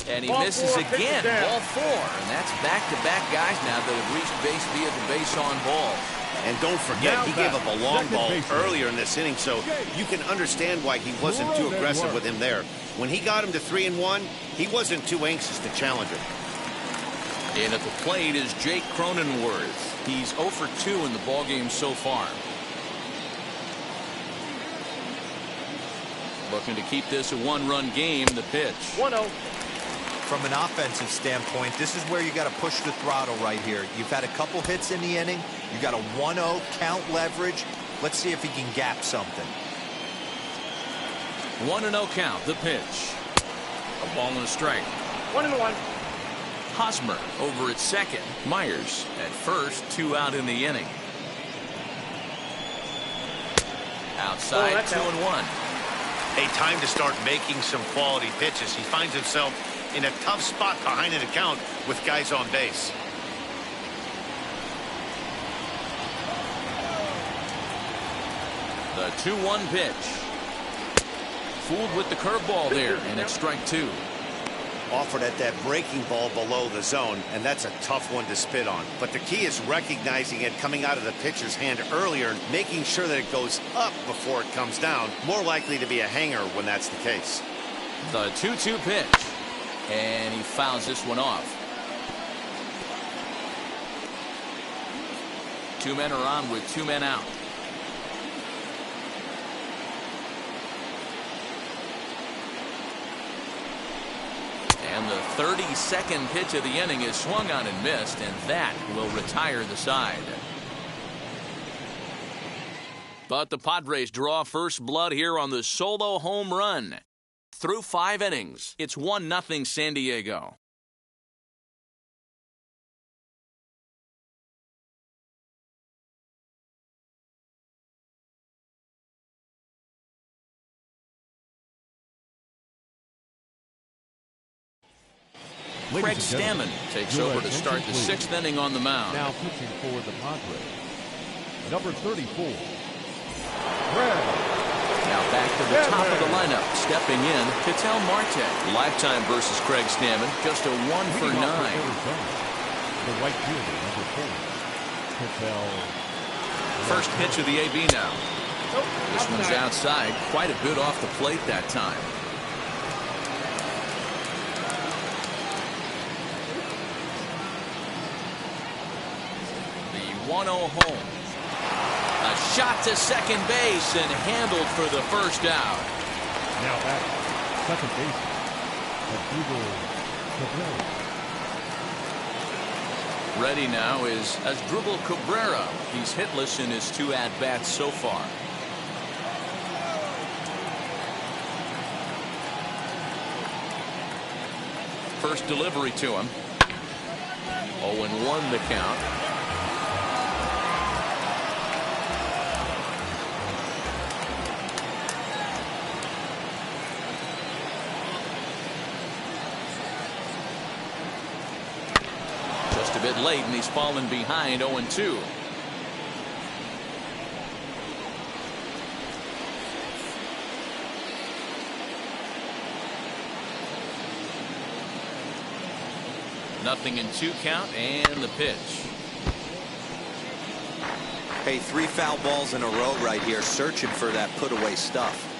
And he misses again. Ball 4. And that's back-to-back guys now that have reached base via the base on balls. And don't forget, he gave up a long ball earlier in this inning, so you can understand why he wasn't too aggressive with him there. When he got him to 3-1, he wasn't too anxious to challenge him. And at the plate is Jake Cronenworth. He's 0 for 2 in the ballgame so far. Looking to keep this a 1-run game. The pitch. 1-0. From an offensive standpoint, this is where you got to push the throttle right here. You've had a couple hits in the inning. You got a 1-0 count leverage. Let's see if he can gap something. 1-0 count. The pitch. A ball and a strike. 1-1. Hosmer over at second. Myers at first. 2 out in the inning. Outside. 2-1. A time to start making some quality pitches. He finds himself in a tough spot behind an account with guys on base. The 2-1 pitch. Fooled with the curveball there, and it's strike 2. Offered at that breaking ball below the zone, and that's a tough one to spit on. But the key is recognizing it coming out of the pitcher's hand earlier and making sure that it goes up before it comes down. More likely to be a hanger when that's the case. The 2-2 pitch, and he fouls this one off. 2 men are on with 2 men out. And the 32nd pitch of the inning is swung on and missed, and that will retire the side. But the Padres draw first blood here on the solo home run. Through 5 innings, it's 1-0 San Diego. Craig Stammen takes over to start the 6th inning on the mound. Now pitching for the Padres, number 34, Craig. Now back to the top of the lineup, stepping in, Ketel Marte. Lifetime versus Craig Stammen, just a 1 for 9. The right fielder, number 4, Ketel. First pitch of the AB now. This one's outside, quite a bit off the plate that time. The 1-0 home. A shot to second base and handled for the first out. Now back, second baseman, Cabrera. Ready now is Asdrubal Cabrera. He's hitless in his 2 at-bats so far. First delivery to him. 0-1 the count. Just a bit late, and he's fallen behind 0-2. Nothing in 2 count, and the pitch. Hey, 3 foul balls in a row right here, searching for that put away stuff.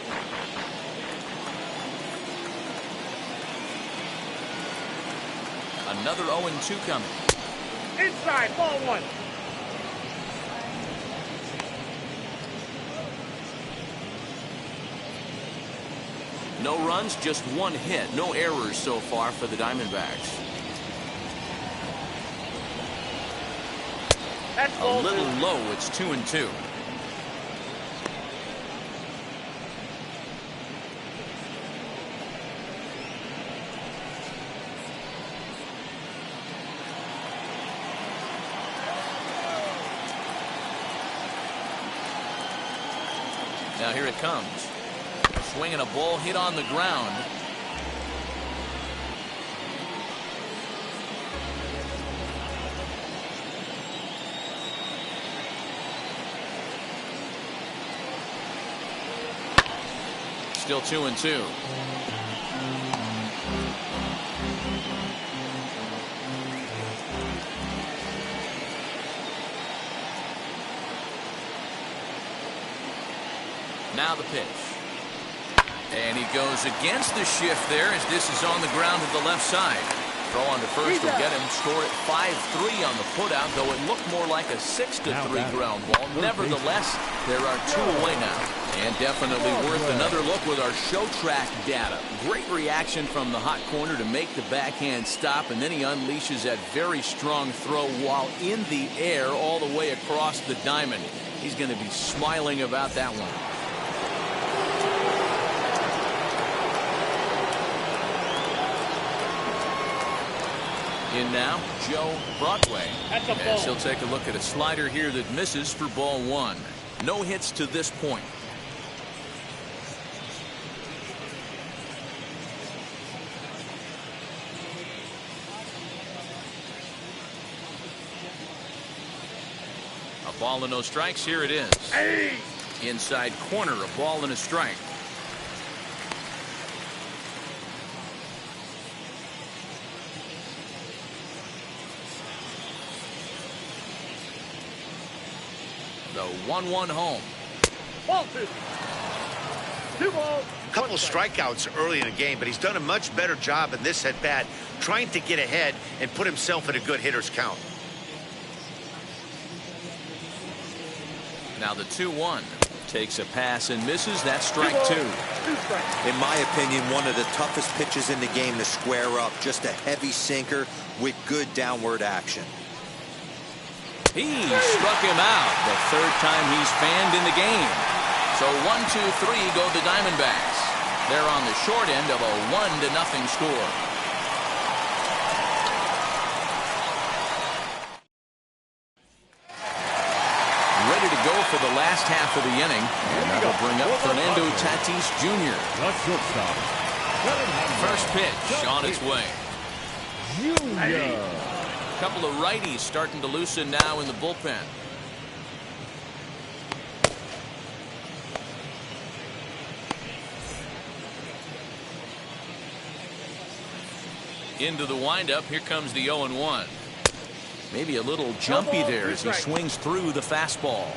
Another 0-2 coming. Inside, ball 1. No runs, just 1 hit. No errors so far for the Diamondbacks. That's A little low, it's 2-2. Now here it comes. Swinging a ball hit on the ground. Still 2-2. Now the pitch. And he goes against the shift there as this is on the ground to the left side. Throw on to first will get him. Score at 5-3 on the putout, though it looked more like a 6-3 ground ball. Nevertheless, there are 2 away now. And definitely worth another look with our show track data. Great reaction from the hot corner to make the backhand stop, and then he unleashes that very strong throw while in the air all the way across the diamond. He's going to be smiling about that one. In now, Joe Broadway. As he'll take a look at a slider here that misses for ball 1. No hits to this point. A ball and no strikes. Here it is. Hey! Inside corner, a ball and a strike. The 1-1 home. Ball 2. 2 balls. A couple of strikeouts early in the game, but he's done a much better job in this at bat, trying to get ahead and put himself in a good hitter's count. Now the 2-1. Takes a pass and misses. That's strike 2. In my opinion, one of the toughest pitches in the game to square up. Just a heavy sinker with good downward action. He struck him out the third time he's fanned in the game. So 1-2-3 go the Diamondbacks. They're on the short end of a 1-0 score. Ready to go for the last half of the inning, and that'll bring up Fernando Tatis Jr. First pitch on its way. A couple of righties starting to loosen now in the bullpen. Into the windup. Here comes the 0-1. Maybe a little jumpy there as he swings through the fastball.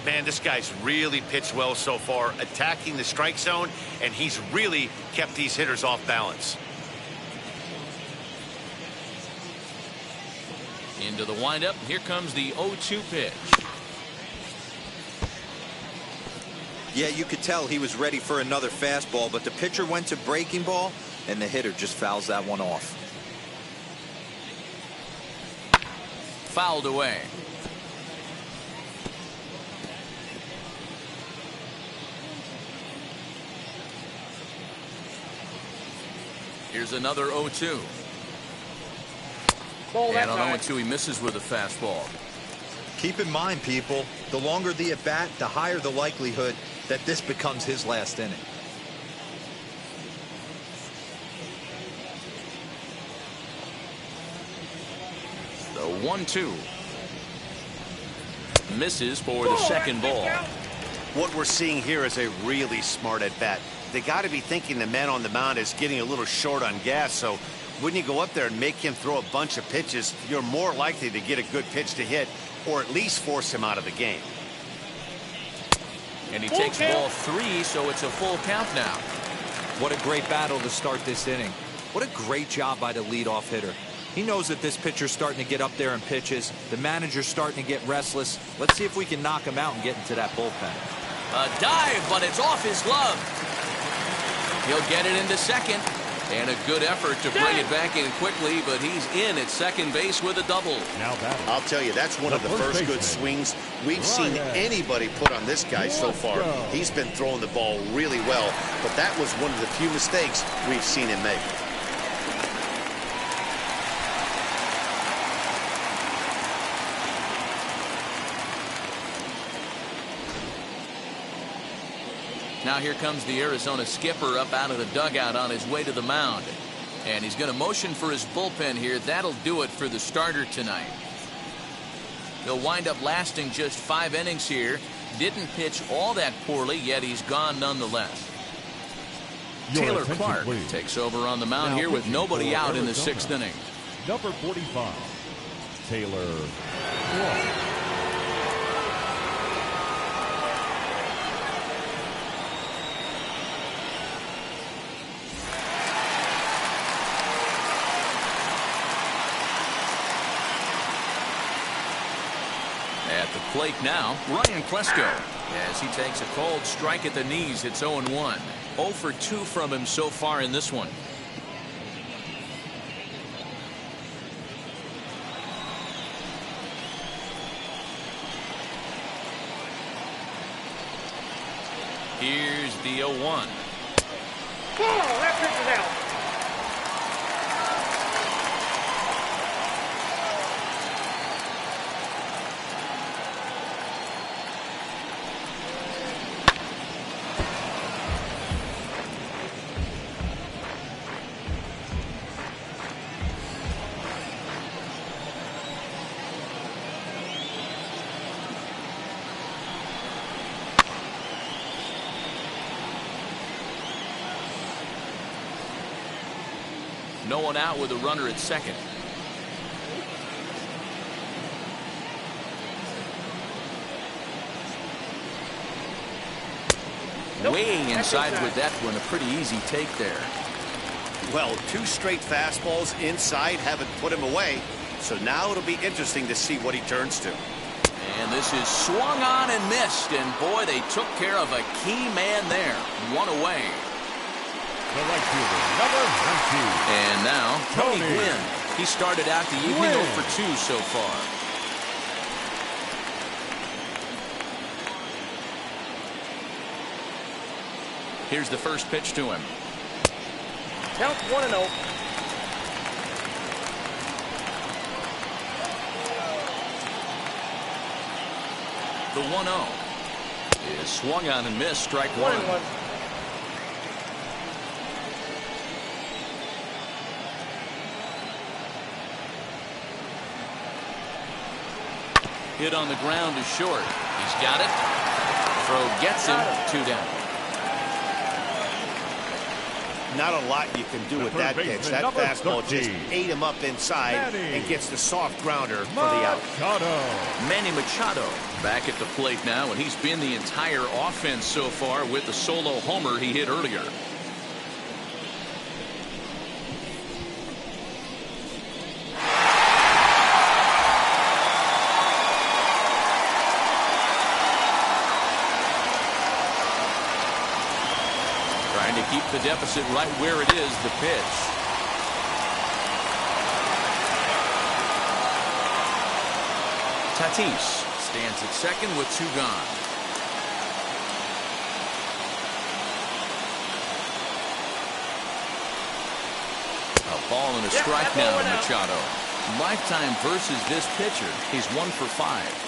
Man, this guy's really pitched well so far, attacking the strike zone, and he's really kept these hitters off balance. Into the windup. Here comes the 0-2 pitch. Yeah, you could tell he was ready for another fastball, but the pitcher went to breaking ball, and the hitter just fouls that one off. Fouled away. Here's another 0-2. And on 0-2 he misses with a fastball. Keep in mind, people, the longer the at bat, the higher the likelihood that this becomes his last inning. The 1-2 misses for the second ball. What we're seeing here is a really smart at bat. They got to be thinking the man on the mound is getting a little short on gas, so when you go up there and make him throw a bunch of pitches, you're more likely to get a good pitch to hit or at least force him out of the game. And he takes ball 3, so it's a full count now. What a great battle to start this inning. What a great job by the leadoff hitter. He knows that this pitcher's starting to get up there in pitches. The manager's starting to get restless. Let's see if we can knock him out and get into that bullpen. A dive, but it's off his glove. He'll get it into second. And a good effort to bring it back in quickly, but he's in at second base with a double. Now batting. I'll tell you, that's one of the first good swings we've seen anybody put on this guy so far. He's been throwing the ball really well, but that was one of the few mistakes we've seen him make. Now here comes the Arizona skipper up out of the dugout on his way to the mound. And he's going to motion for his bullpen here. That'll do it for the starter tonight. He'll wind up lasting just 5 innings here. Didn't pitch all that poorly, yet he's gone nonetheless. Taylor Clark takes over on the mound here with nobody out in the 6th inning. Number 45, Taylor Clark. At the plate now, Ryan Klesko, as he takes a cold strike at the knees. It's 0-1. 0 for 2 from him so far in this one. Here's the 0-1. Ball, that pitch is out. No one out with a runner at second. Way inside with that one. A pretty easy take there. Well, 2 straight fastballs inside haven't put him away. So now it'll be interesting to see what he turns to. And this is swung on and missed. And boy, they took care of a key man there. 1 away. The right fielder, number 19. And now, Tony Gwynn. He started out the evening 0 for 2 so far. Here's the first pitch to him. Count 1-0. The 1-0 is swung on and missed. Strike 1. 1-1. Hit on the ground is short. He's got it. Throw gets him. 2 down. Not a lot you can do with that pitch. That fastball just ate him up inside and gets the soft grounder for the out. Manny Machado back at the plate now, and he's been the entire offense so far with the solo homer he hit earlier. Trying to keep the deficit right where it is. The pitch. Tatis stands at second with 2 gone. A ball and a strike now to Machado. Lifetime versus this pitcher. He's 1 for 5.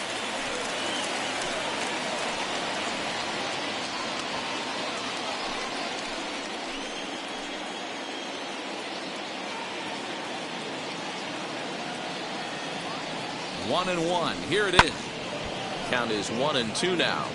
One and 1. Here it is. Count is 1-2 now.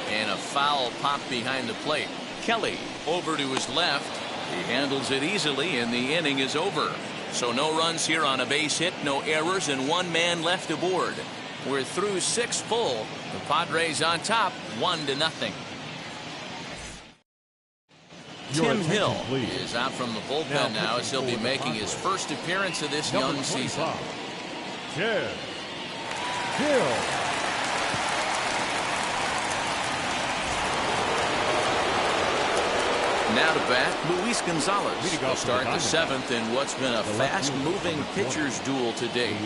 And a foul pop behind the plate. Kelly over to his left. He handles it easily, and the inning is over. So no runs here on a base hit, no errors, and 1 man left aboard. We're through 6 full. The Padres on top, 1-0. Tim Hill is out from the bullpen now as he'll be making his first appearance of this young season. Tim Hill. Now to bat, Luis Gonzalez will start the 7th in what's been a fast-moving pitcher's duel to date.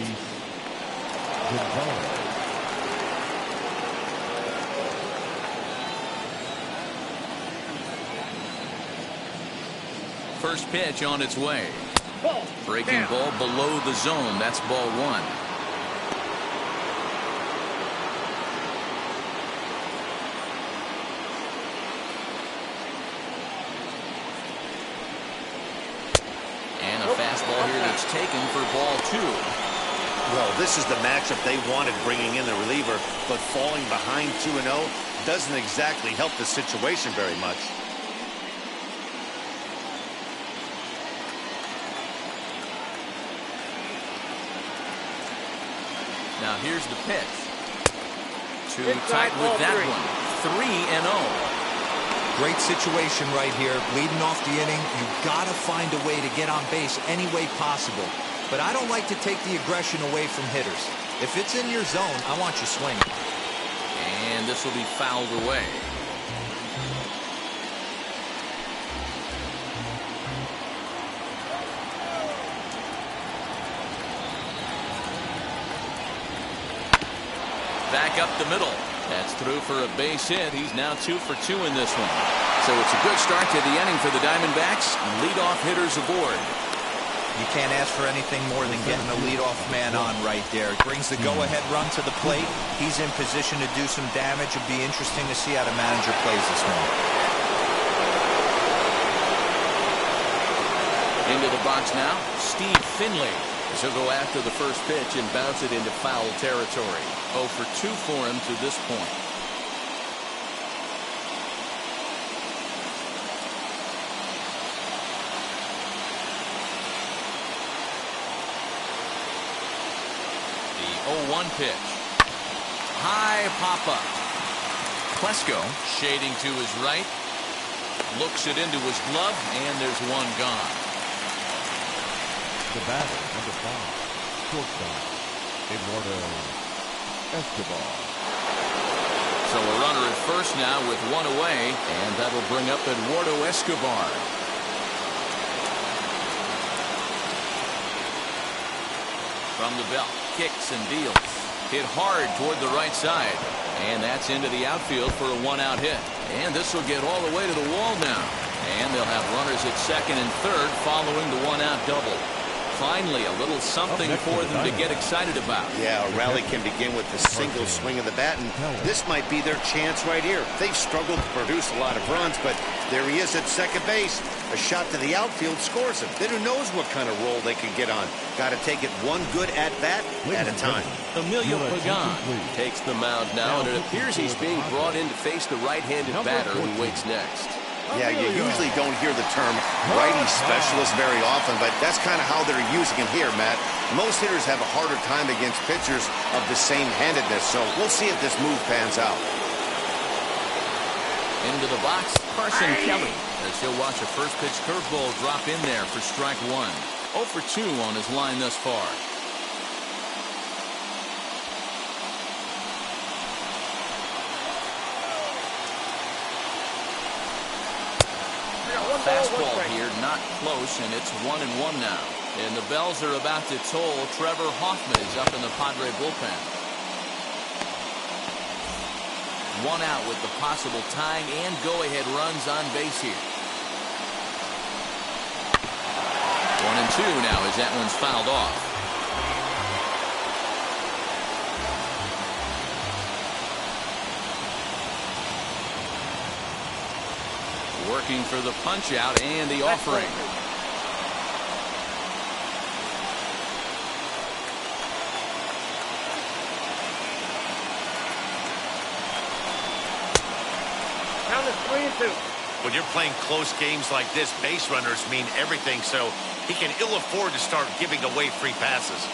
First pitch on its way. Breaking ball below the zone. That's ball 1. And a fastball here that's taken for ball 2. Well, this is the matchup they wanted, bringing in the reliever, but falling behind 2-0 doesn't exactly help the situation very much. Now here's the pitch. Too tight with that one. 3-0. Great situation right here. Leading off the inning, you got to find a way to get on base any way possible. But I don't like to take the aggression away from hitters. If it's in your zone, I want you swinging. And this will be fouled away. Back up the middle. That's through for a base hit. He's now 2 for 2 in this one. So it's a good start to the inning for the Diamondbacks. Leadoff hitters aboard. You can't ask for anything more than getting a leadoff man on right there. It brings the go-ahead run to the plate. He's in position to do some damage. It'll be interesting to see how the manager plays this one. Into the box now, Steve Finley. So go after the first pitch and bounce it into foul territory. 0 for 2 for him to this point. The 0-1 pitch. High pop-up. Klesko shading to his right. Looks it into his glove, and there's one gone. The batter, number 5, shortstop, Eduardo Escobar. So a runner at first now with one away, and that'll bring up Eduardo Escobar. From the belt, kicks and deals. Hit hard toward the right side, and that's into the outfield for a 1-out hit. And this will get all the way to the wall now, and they'll have runners at second and third following the 1-out double. Finally, a little something for them to get excited about. Yeah, a rally can begin with a single swing of the bat, and this might be their chance right here. They've struggled to produce a lot of runs, but there he is at second base. A shot to the outfield scores him. Then who knows what kind of role they can get on. Got to take it one good at-bat at a time. Emilio Pagan takes the mound now, and it appears he's being brought in to face the right-handed batter who waits next. Yeah, you usually don't hear the term righty specialist very often, but that's kind of how they're using him here, Matt. Most hitters have a harder time against pitchers of the same handedness, so we'll see if this move pans out. Into the box, Carson Kelly, as he'll watch a first pitch curveball drop in there for strike 1. 0 for 2 on his line thus far. Fastball here, not close, and it's 1-1 now. And the bells are about to toll. Trevor Hoffman is up in the Padre bullpen. 1 out with the possible tying and go-ahead runs on base here. 1-2 now as that one's fouled off. Working for the punch out and the offering. Count is 3-2. When you're playing close games like this, base runners mean everything, so he can ill afford to start giving away free passes.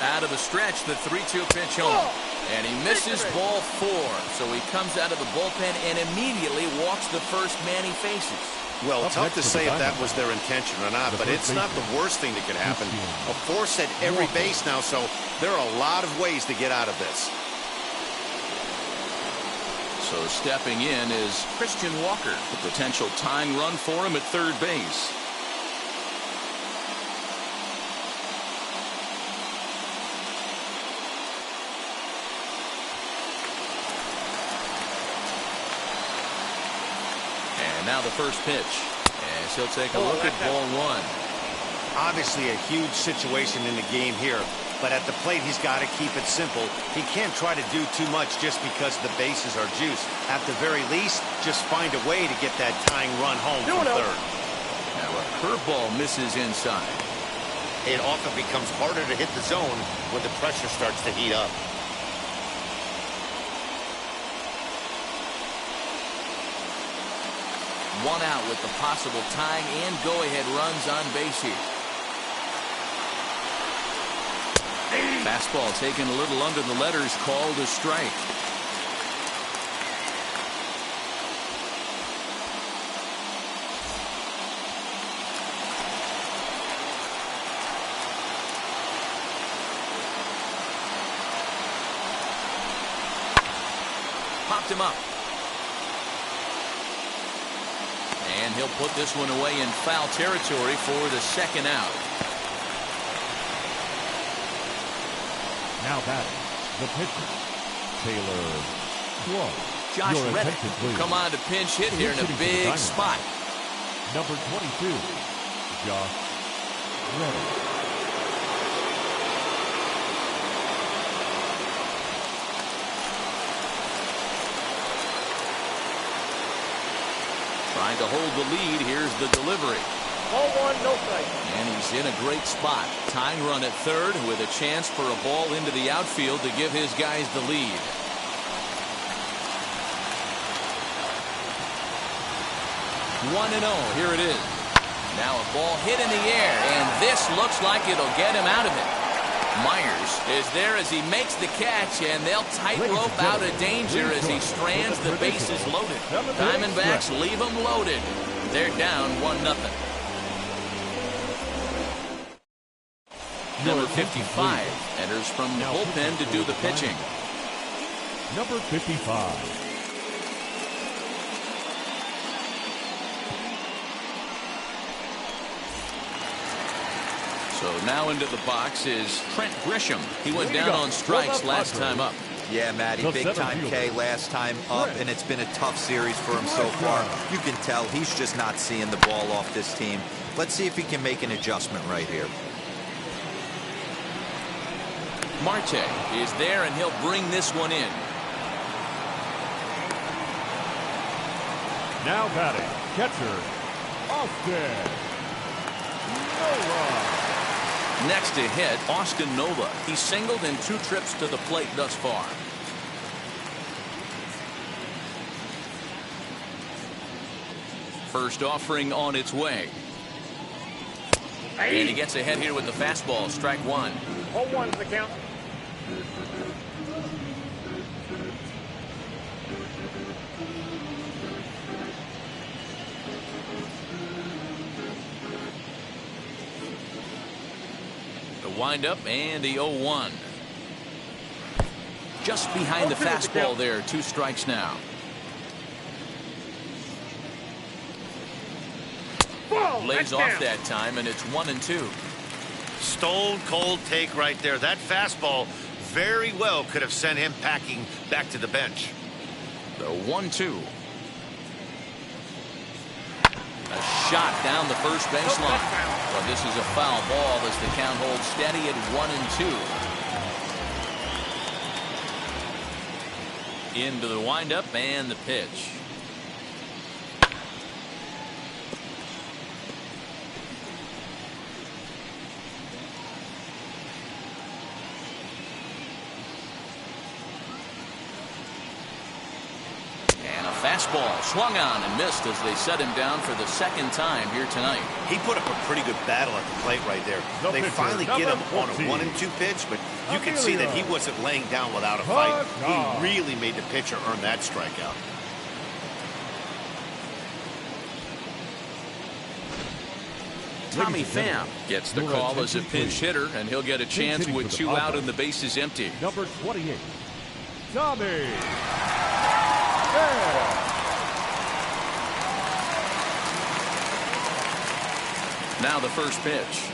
Out of the stretch, the 3-2 pitch home. And he misses ball 4. So he comes out of the bullpen and immediately walks the first man he faces. Well, tough to say if that was their intention or not, but it's not the worst thing that could happen. A force at every base now, so there are a lot of ways to get out of this. So stepping in is Christian Walker, the potential tying run for him at third base. Now the first pitch, as he'll take a look at ball 1. Obviously a huge situation in the game here, but at the plate he's got to keep it simple. He can't try to do too much just because the bases are juiced. At the very least, just find a way to get that tying run home from third. Now a curveball misses inside. It often becomes harder to hit the zone when the pressure starts to heat up. One out with the possible tying and go-ahead runs on base here. Fastball taken a little under the letters, called a strike. Popped him up. And he'll put this one away in foul territory for the second out. Now batting, the pitcher, Taylor Slow. Josh Reddick will come on to pinch hit here in a big spot. Number 22, Josh Reddick. Trying to hold the lead. Here's the delivery. Ball one, no strike. And he's in a great spot. Tying run at third with a chance for a ball into the outfield to give his guys the lead. One and 0. Here it is. Now a ball hit in the air, and this looks like it'll get him out of it. Myers is there as he makes the catch, and they'll tightrope out of danger as he strands the bases loaded. Diamondbacks leave them loaded. They're down 1-0. Number 55 enters from the bullpen to do the pitching. Number 55. So now into the box is Trent Grisham. He went down on strikes last time up. Yeah, Matty, big time K last time up, and it's been a tough series for him so far. You can tell he's just not seeing the ball off this team. Let's see if he can make an adjustment right here. Marte is there, and he'll bring this one in. Now batting, catcher, Austin Nola. Next to hit, Austin Nola. He's singled in 2 trips to the plate thus far. First offering on its way. And he gets ahead here with the fastball. Strike one. 0-1's the count. Windup and the 0-1. Just behind the fastball there. 2 strikes now. Lays off that time, and it's 1-2. Stone cold take right there. That fastball very well could have sent him packing back to the bench. The 1-2. A shot down the first baseline. But this is a foul ball as the count holds steady at 1-2. Into the windup and the pitch. Fastball swung on and missed as they set him down for the 2nd time here tonight. He put up a pretty good battle at the plate right there. They finally get him on a 1-2 pitch, but you can see that he wasn't laying down without a fight. He really made the pitcher earn that strikeout. Tommy Pham gets the call as a pinch hitter, and he'll get a chance with 2 out and the bases empty. Number 28, Tommy. Now the first pitch.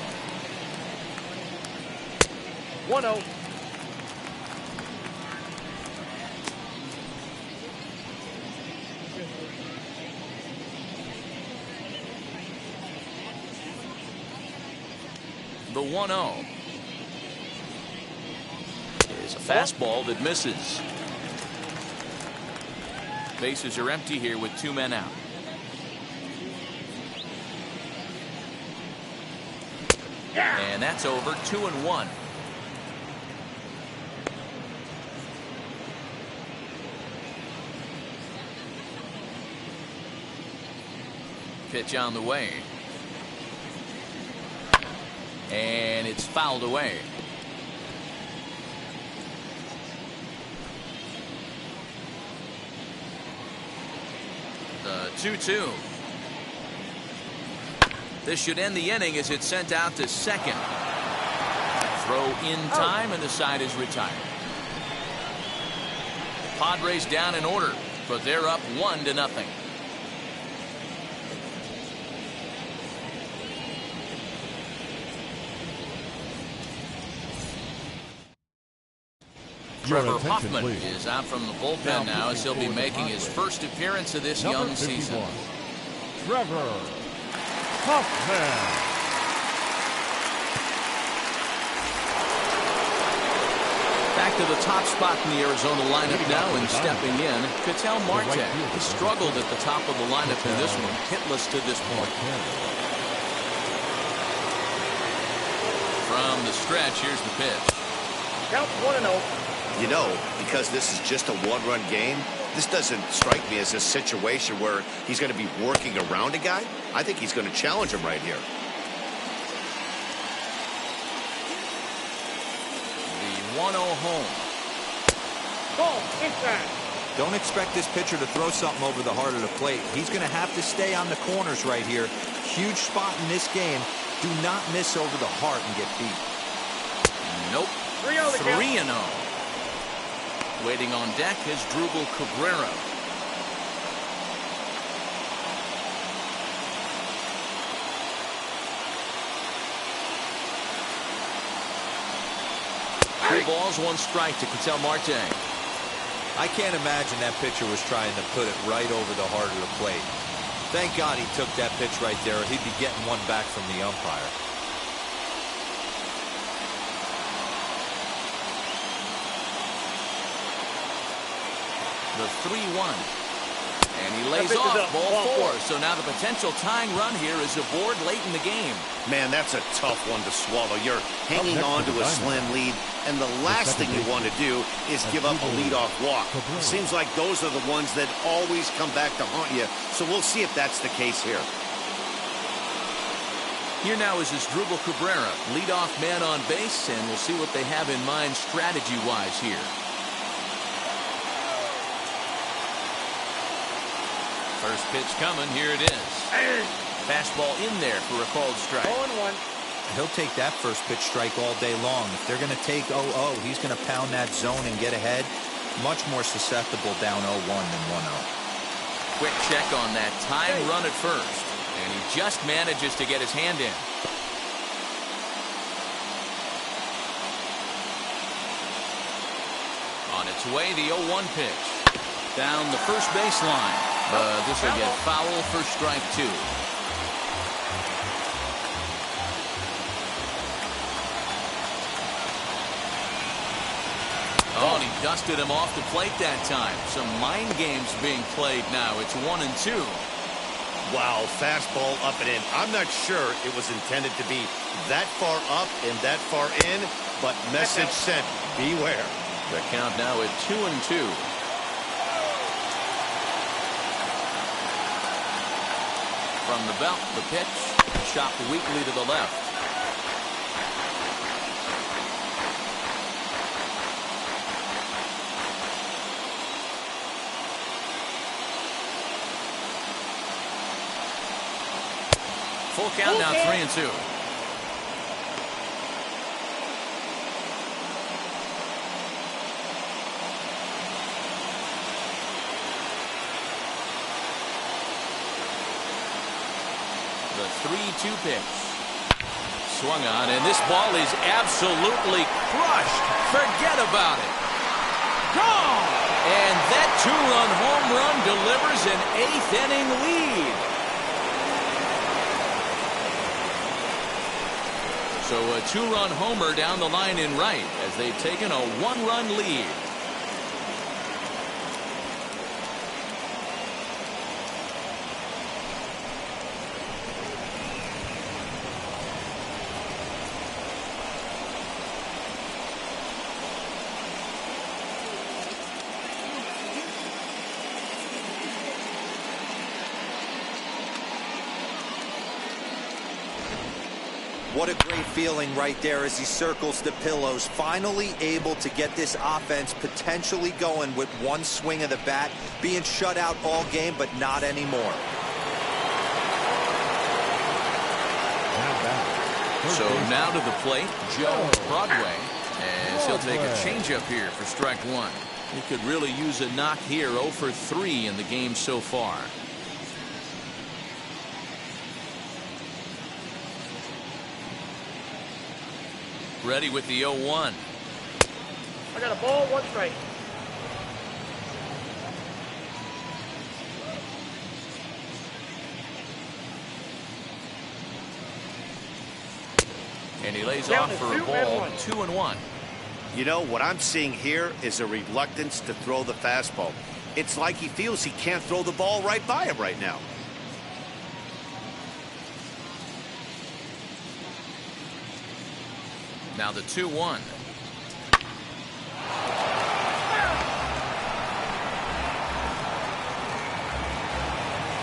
1-0. The 1-0 is a fastball that misses. Bases are empty here with 2 men out. And that's over. 2-1. Pitch on the way. And it's fouled away. The 2-2. This should end the inning as it's sent out to second. Throw in time, and the side is retired. Padres down in order, but they're up 1-0. Trevor Hoffman is out from the bullpen now as he'll be making his first appearance of this young season. Trevor Hoffman. Back to the top spot in the Arizona lineup now, and stepping in, Ketel Marte. He struggled at the top of the lineup in this one, hitless to this point. From the stretch, here's the pitch. Count 1-0. You know, because this is just a one-run game, this doesn't strike me as a situation where he's going to be working around a guy. I think he's going to challenge him right here. The 1-0 home. Ball inside. Don't expect this pitcher to throw something over the heart of the plate. He's going to have to stay on the corners right here. Huge spot in this game. Do not miss over the heart and get beat. Nope. 3-0 the count. 3-0. Waiting on deck is Drupal Cabrera. Three balls, one strike to Ketel Marte. I can't imagine that pitcher was trying to put it right over the heart of the plate. Thank God he took that pitch right there, or he'd be getting one back from the umpire. The 3-1. And he lays That pitch is off up. ball Ball 4. So now the potential tying run here is aboard late in the game. Man, that's a tough one to swallow. You're hanging on to a slim lead, and the last thing you want to do is give up a leadoff walk. It seems like those are the ones that always come back to haunt you, so we'll see if that's the case here. Here now is Drupal Cabrera, leadoff man on base, and we'll see what they have in mind strategy-wise here. First pitch coming. Here it is. Fastball in there for a called strike. 0-1. He'll take that first pitch strike all day long. If they're going to take 0-0, he's going to pound that zone and get ahead. Much more susceptible down 0-1 than 1-0. Quick check on that time run at first. And he just manages to get his hand in. On its way, the 0-1 pitch. Down the first baseline. This will get foul for strike 2. Oh, and he dusted him off the plate that time. Some mind games being played now. It's 1-2. Wow, fastball up and in. I'm not sure it was intended to be that far up and that far in, but message sent. Beware. The count now at 2-2. From the belt, the pitch, chopped weakly to the left. Full count now, 3-2. The 3-2 pitch. Swung on, and this ball is absolutely crushed. Forget about it. Gone! And that two-run home run delivers an 8th-inning lead. So a two-run homer down the line in right as they've taken a one-run lead. What a great feeling right there as he circles the pillows. Finally able to get this offense potentially going with one swing of the bat. Being shut out all game, but not anymore. So now to the plate, Joe Broadway, as he'll take a changeup here for strike 1. He could really use a knock here. 0 for 3 in the game so far. Ready with the 0-1. I got a ball, 1 strike. And he lays Down off to for a 2-1. ball. 2-1. You know, what I'm seeing here is a reluctance to throw the fastball. It's like he feels he can't throw the ball right by him right now. Now the 2-1.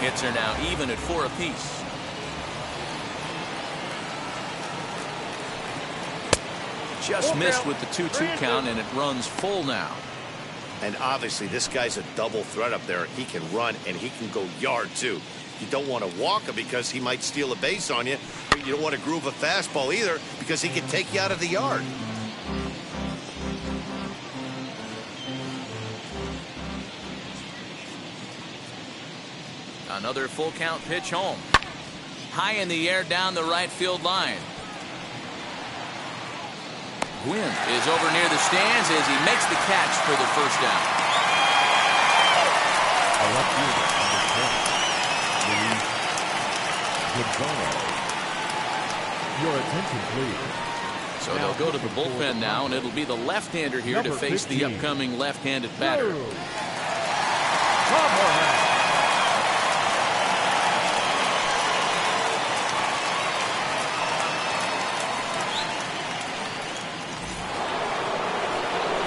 Hits are now even at 4 apiece. Just missed with the 2-2 count, and it runs full now. And obviously, this guy's a double threat up there. He can run, and he can go yard, too. You don't want to walk him because he might steal a base on you. But you don't want to groove a fastball either because he can take you out of the yard. Another full count pitch home. High in the air down the right field line. Gwynn is over near the stands as he makes the catch for the first down. A left fielder, number 10, Gonzalez. Your attention, please. So they'll go to the bullpen now, and it'll be the left-hander here to face the upcoming left-handed batter.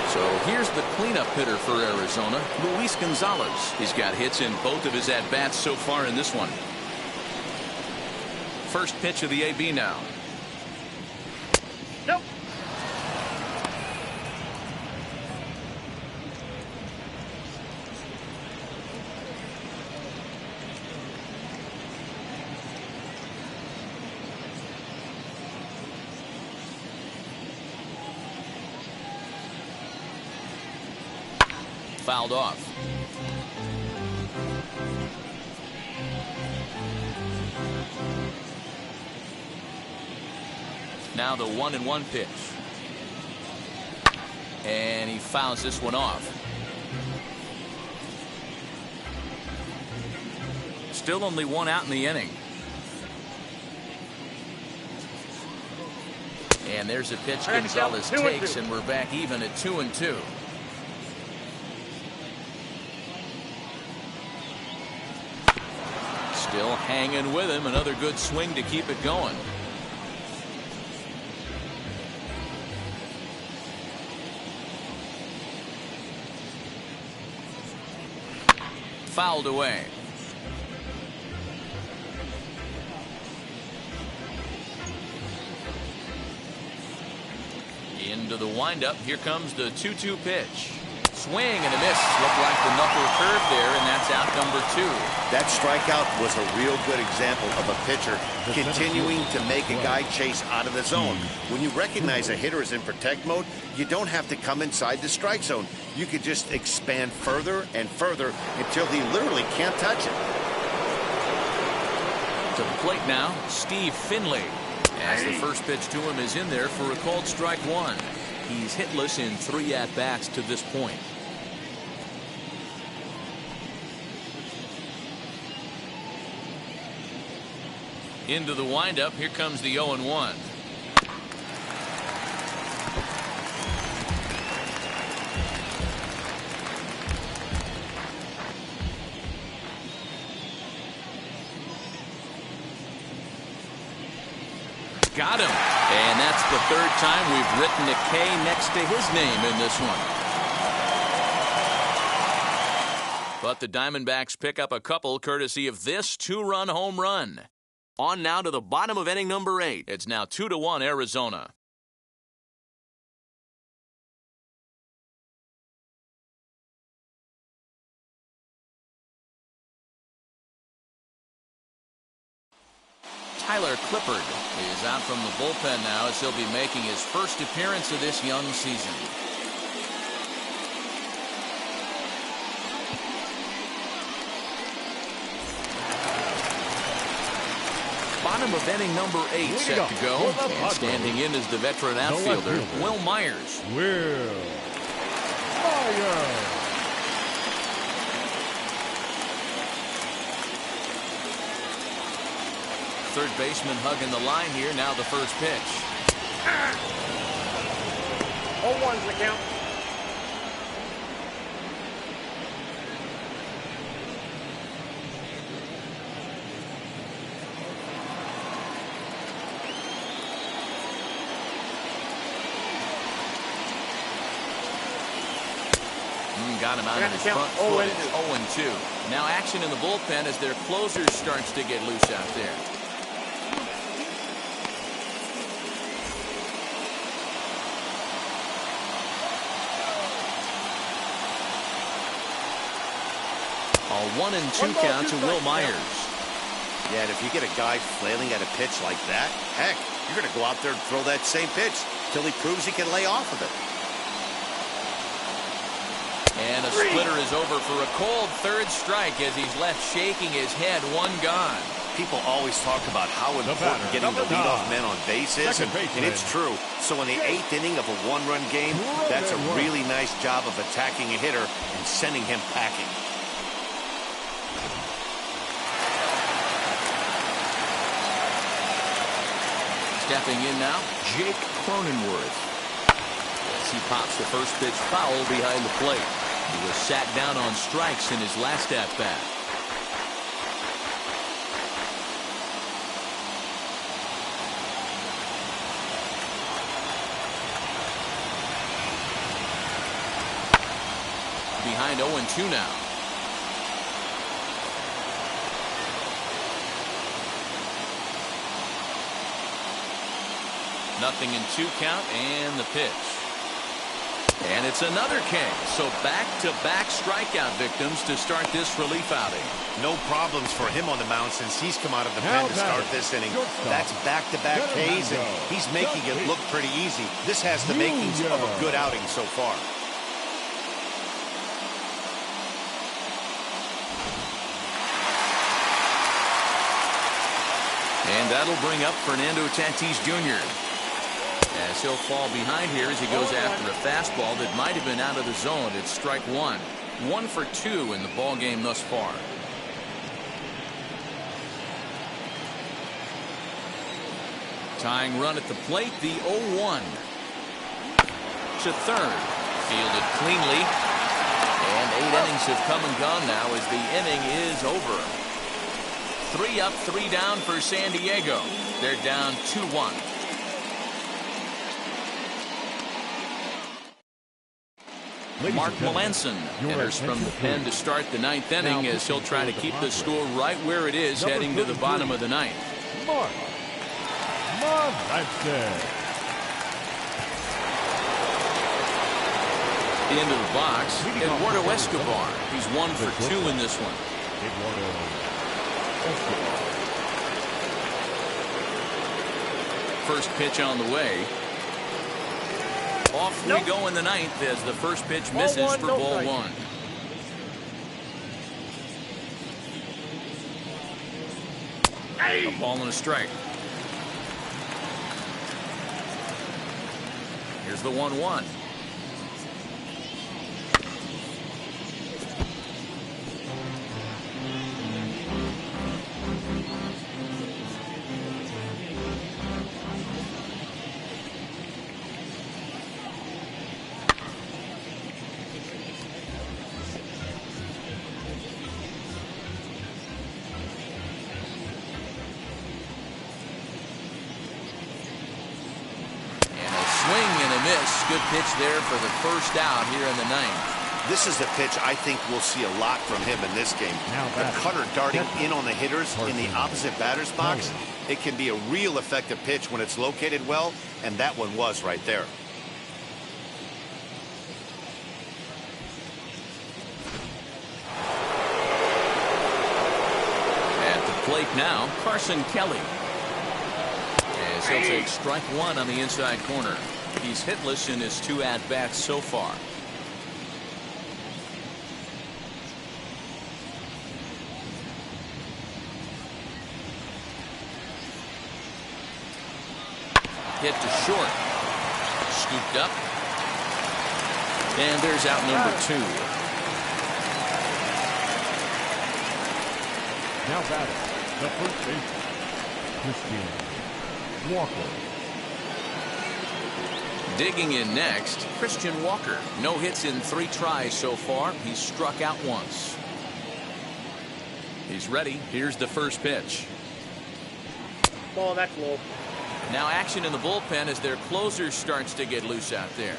So here's the cleanup hitter for Arizona, Luis Gonzalez. He's got hits in both of his at-bats so far in this one. First pitch of the AB now. Nope. Fouled off. Now the 1-1 pitch. And he fouls this one off. Still only one out in the inning. And there's a pitch Gonzalez takes, and we're back even at 2-2. Still hanging with him. Another good swing to keep it going. Fouled away. Into the windup. Here comes the 2-2 pitch. Swing and a miss. Looked like the knuckle curve there, and that's out number 2. That strikeout was a real good example of a pitcher continuing to make a guy chase out of the zone. When you recognize a hitter is in protect mode, you don't have to come inside the strike zone. You could just expand further and further until he literally can't touch it. To the plate now, Steve Finley. As the first pitch to him is in there for a called strike 1. He's hitless in 3 at-bats to this point. Into the windup. Here comes the 0-1. Got him. And that's the 3rd time we've written a K next to his name in this one. But the Diamondbacks pick up a couple courtesy of this 2-run home run. On now to the bottom of inning number 8. It's now 2-1 Arizona. Tyler Clippard is out from the bullpen now as he'll be making his first appearance of this young season. Bottom of inning number 8 set to go. And standing in is the veteran outfielder, Will Myers. Will Myers. Third baseman hugging the line here. Now the first pitch. 0-1's the count. got him out of his front foot. It's 0-2. Now action in the bullpen as their closer starts to get loose out there. A 1-2 count to Will Myers. Yeah, and if you get a guy flailing at a pitch like that, heck, you're going to go out there and throw that same pitch till he proves he can lay off of it. And a splitter is over for a cold third strike as he's left shaking his head. One gone. People always talk about how important getting the leadoff man on base is, and it's true. So in the 8th inning of a one-run game, that's a really nice job of attacking a hitter and sending him packing. Stepping in now, Jake Cronenworth. As he pops the first pitch foul behind the plate. He was sat down on strikes in his last at-bat. Behind 0-2 now. Nothing in 2 count and the pitch. And it's another K. So back-to-back strikeout victims to start this relief outing. No problems for him on the mound since he's come out of the pen to start this inning. That's back-to-back Ks, and he's making it look pretty easy. This has the makings of a good outing so far. And that'll bring up Fernando Tatis Jr. as he'll fall behind here as he goes after a fastball that might have been out of the zone. It's strike one. 1 for 2 in the ball game thus far. Tying run at the plate, the 0-1. To third. Fielded cleanly. And 8 innings have come and gone now as the inning is over. 3 up, 3 down for San Diego. They're down 2-1. Mark Melanson enters from the pen to start the 9th inning as he'll try to keep the score right where it is heading to the bottom of the 9th. Mark Melanson. Into the box, Eduardo Escobar. He's 1 for 2 in this one. First pitch on the way. Off we go in the 9th as the first pitch misses for ball 1. A ball and a strike. Here's the 1-1. Good pitch there for the first out here in the 9th. This is a pitch I think we'll see a lot from him in this game. The cutter darting in on the hitters in the opposite batter's box. It can be a real effective pitch when it's located well, and that one was right there. At the plate now, Carson Kelly. As he'll take strike 1 on the inside corner. He's hitless in his 2 at-bats so far. Hit to short. Scooped up. And there's out number 2. Now batting, the first baseman, Christian Walker. Digging in next, Christian Walker. No hits in 3 tries so far. He's struck out once. He's ready. Here's the first pitch. Ball, that's low. Now action in the bullpen as their closer starts to get loose out there.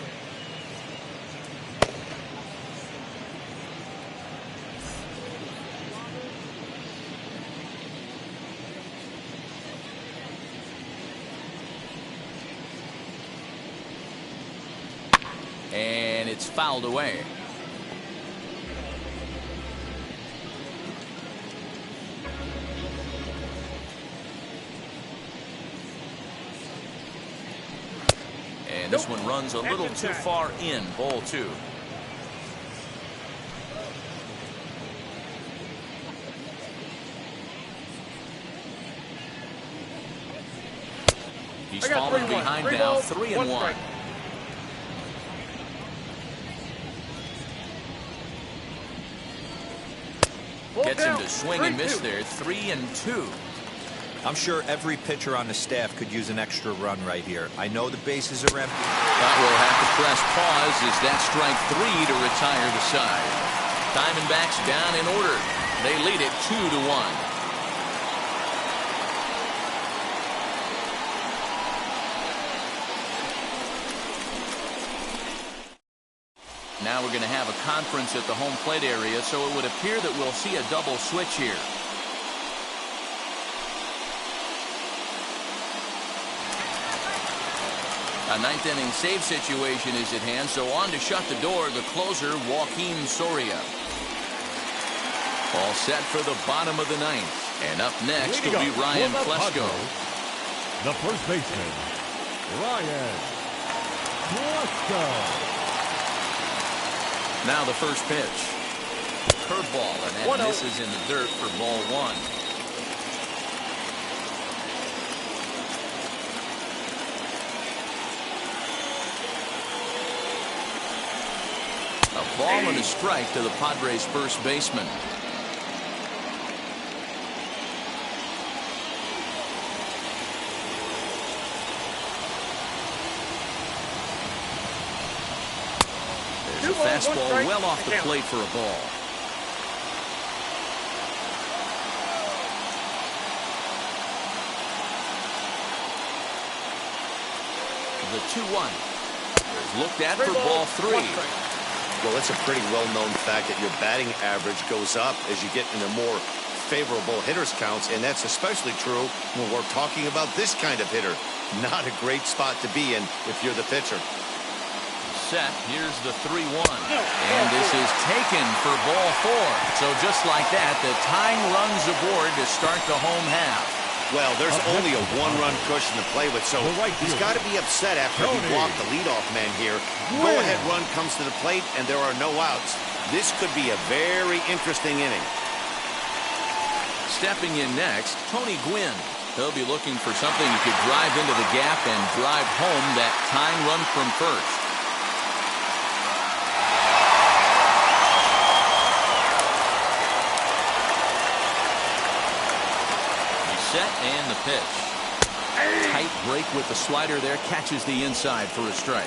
it's fouled away. And this one runs a little too far in. Ball 2. He's falling behind now, 3-1. Gets him to swing and miss there, 3-2. I'm sure every pitcher on the staff could use an extra run right here. I know the bases are empty. But we'll have to press pause as that strike 3 to retire the side. Diamondbacks down in order. They lead it 2-1. Now we're going to have a conference at the home plate area, so it would appear that we'll see a double switch here. A ninth inning save situation is at hand, so on to shut the door, the closer, Joaquin Soria. All set for the bottom of the ninth. And up next will be Ryan Klesko. The first baseman, Ryan Klesko. Now the first pitch. Curveball, and that misses in the dirt for ball 1. A ball and a strike to the Padres first baseman. There's a fastball well off the plate for a ball. The 2-1 is looked at for ball 3. Well, it's a pretty well-known fact that your batting average goes up as you get into more favorable hitters counts, and that's especially true when we're talking about this kind of hitter. Not a great spot to be in if you're the pitcher. Set. Here's the 3-1. And this is taken for ball 4. So just like that, the tying runs aboard to start the home half. Well, there's only a one-run cushion to play with, so he's got to be upset after he blocked the leadoff man here. Go-ahead run comes to the plate, and there are no outs. This could be a very interesting inning. Stepping in next, Tony Gwynn. He'll be looking for something that could drive into the gap and drive home that tying run from first. Set and the pitch. Tight break with the slider there, catches the inside for a strike.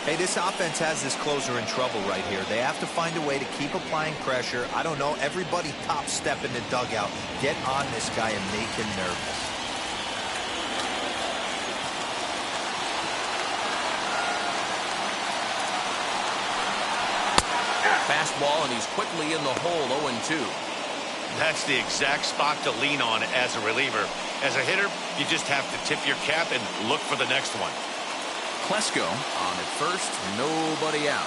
Hey, this offense has this closer in trouble right here. They have to find a way to keep applying pressure. I don't know, everybody top step in the dugout. Get on this guy and make him nervous. Fastball, and he's quickly in the hole, 0-2. That's the exact spot to lean on as a reliever. As a hitter, you just have to tip your cap and look for the next one. Klesko on at first, nobody out.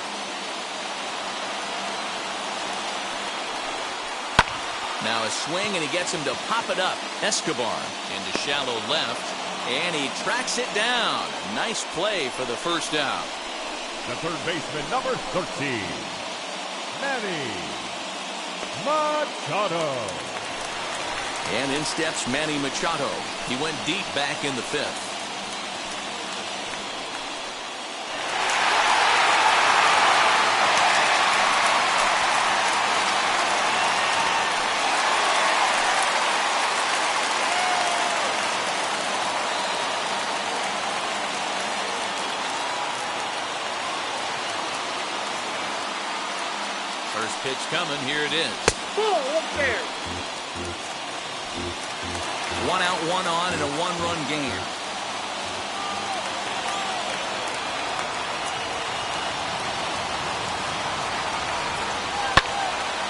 Now a swing, and he gets him to pop it up. Escobar into shallow left, and he tracks it down. Nice play for the first out. The third baseman, number 13, Manny Machado. And in steps Manny Machado. He went deep back in the 5th. First pitch coming. Here it is. Ball up there. 1 out, 1 on in a 1-run game.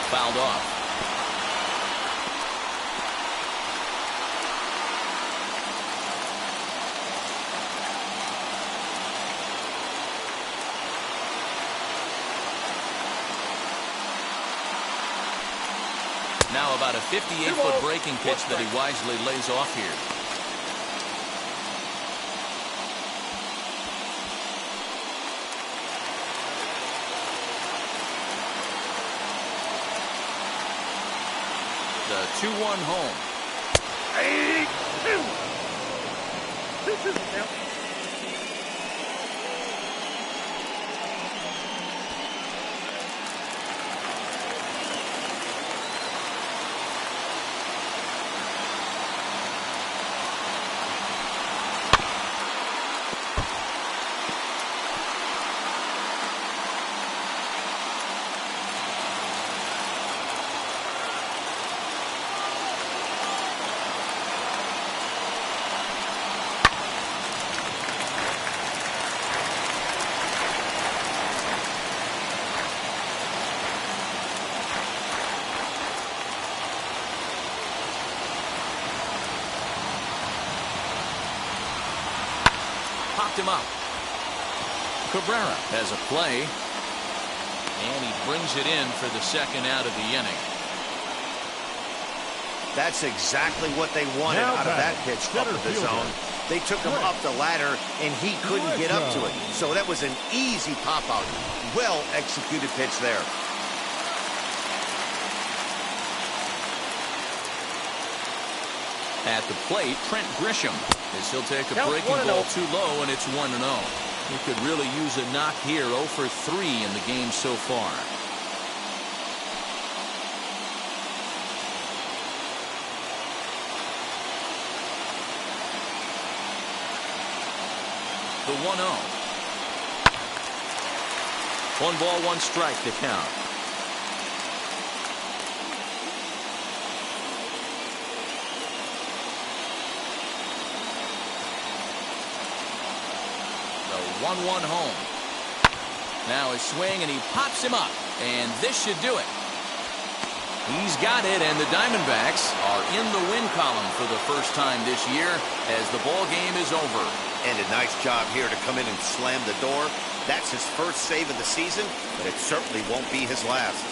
Fouled off. How about a 58-foot breaking pitch that he wisely lays off here? The 2-1 home. Popped him up. Cabrera has a play, and he brings it in for the second out of the inning. That's exactly what they wanted out of that pitch up to the zone. They took him up the ladder, and he couldn't get up to it. So that was an easy pop-out. Well executed pitch there. At the plate, Trent Grisham, as he'll take a breaking ball too low, and it's 1-0. He could really use a knock here. 0 for 3 in the game so far. The 1-0. 1 ball, 1 strike to count. The 1-1 home. Now his swing, and he pops him up, and this should do it. He's got it, and the Diamondbacks are in the win column for the first time this year as the ball game is over. And a nice job here to come in and slam the door. That's his first save of the season, but it certainly won't be his last.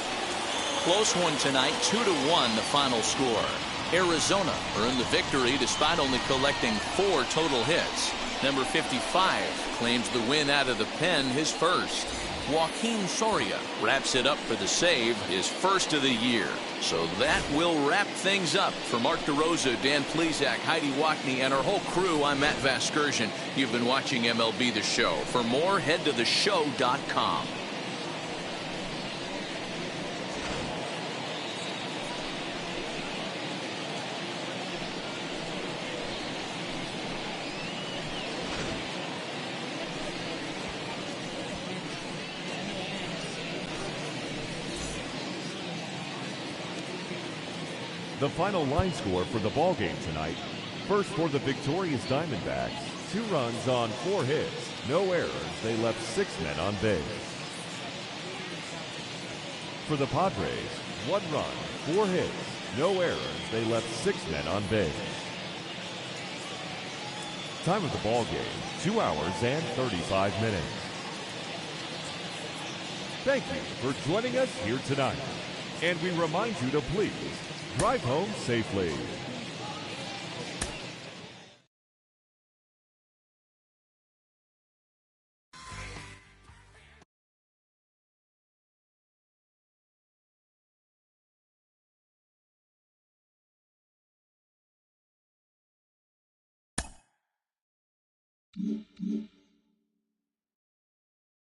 Close one tonight, 2-1 the final score. Arizona earned the victory despite only collecting 4 total hits. Number 55 claims the win out of the pen, his first. Joaquin Soria wraps it up for the save, his first of the year. So that will wrap things up. For Mark DeRosa, Dan Plesac, Heidi Wackney, and our whole crew, I'm Matt Vasgersian. You've been watching MLB The Show. For more, head to theshow.com. The final line score for the ball game tonight. First for the victorious Diamondbacks, 2 runs on 4 hits, no errors. They left 6 men on base. For the Padres, 1 run, 4 hits, no errors. They left 6 men on base. Time of the ball game, 2 hours and 35 minutes. Thank you for joining us here tonight. And we remind you to please drive home safely. Mm-hmm.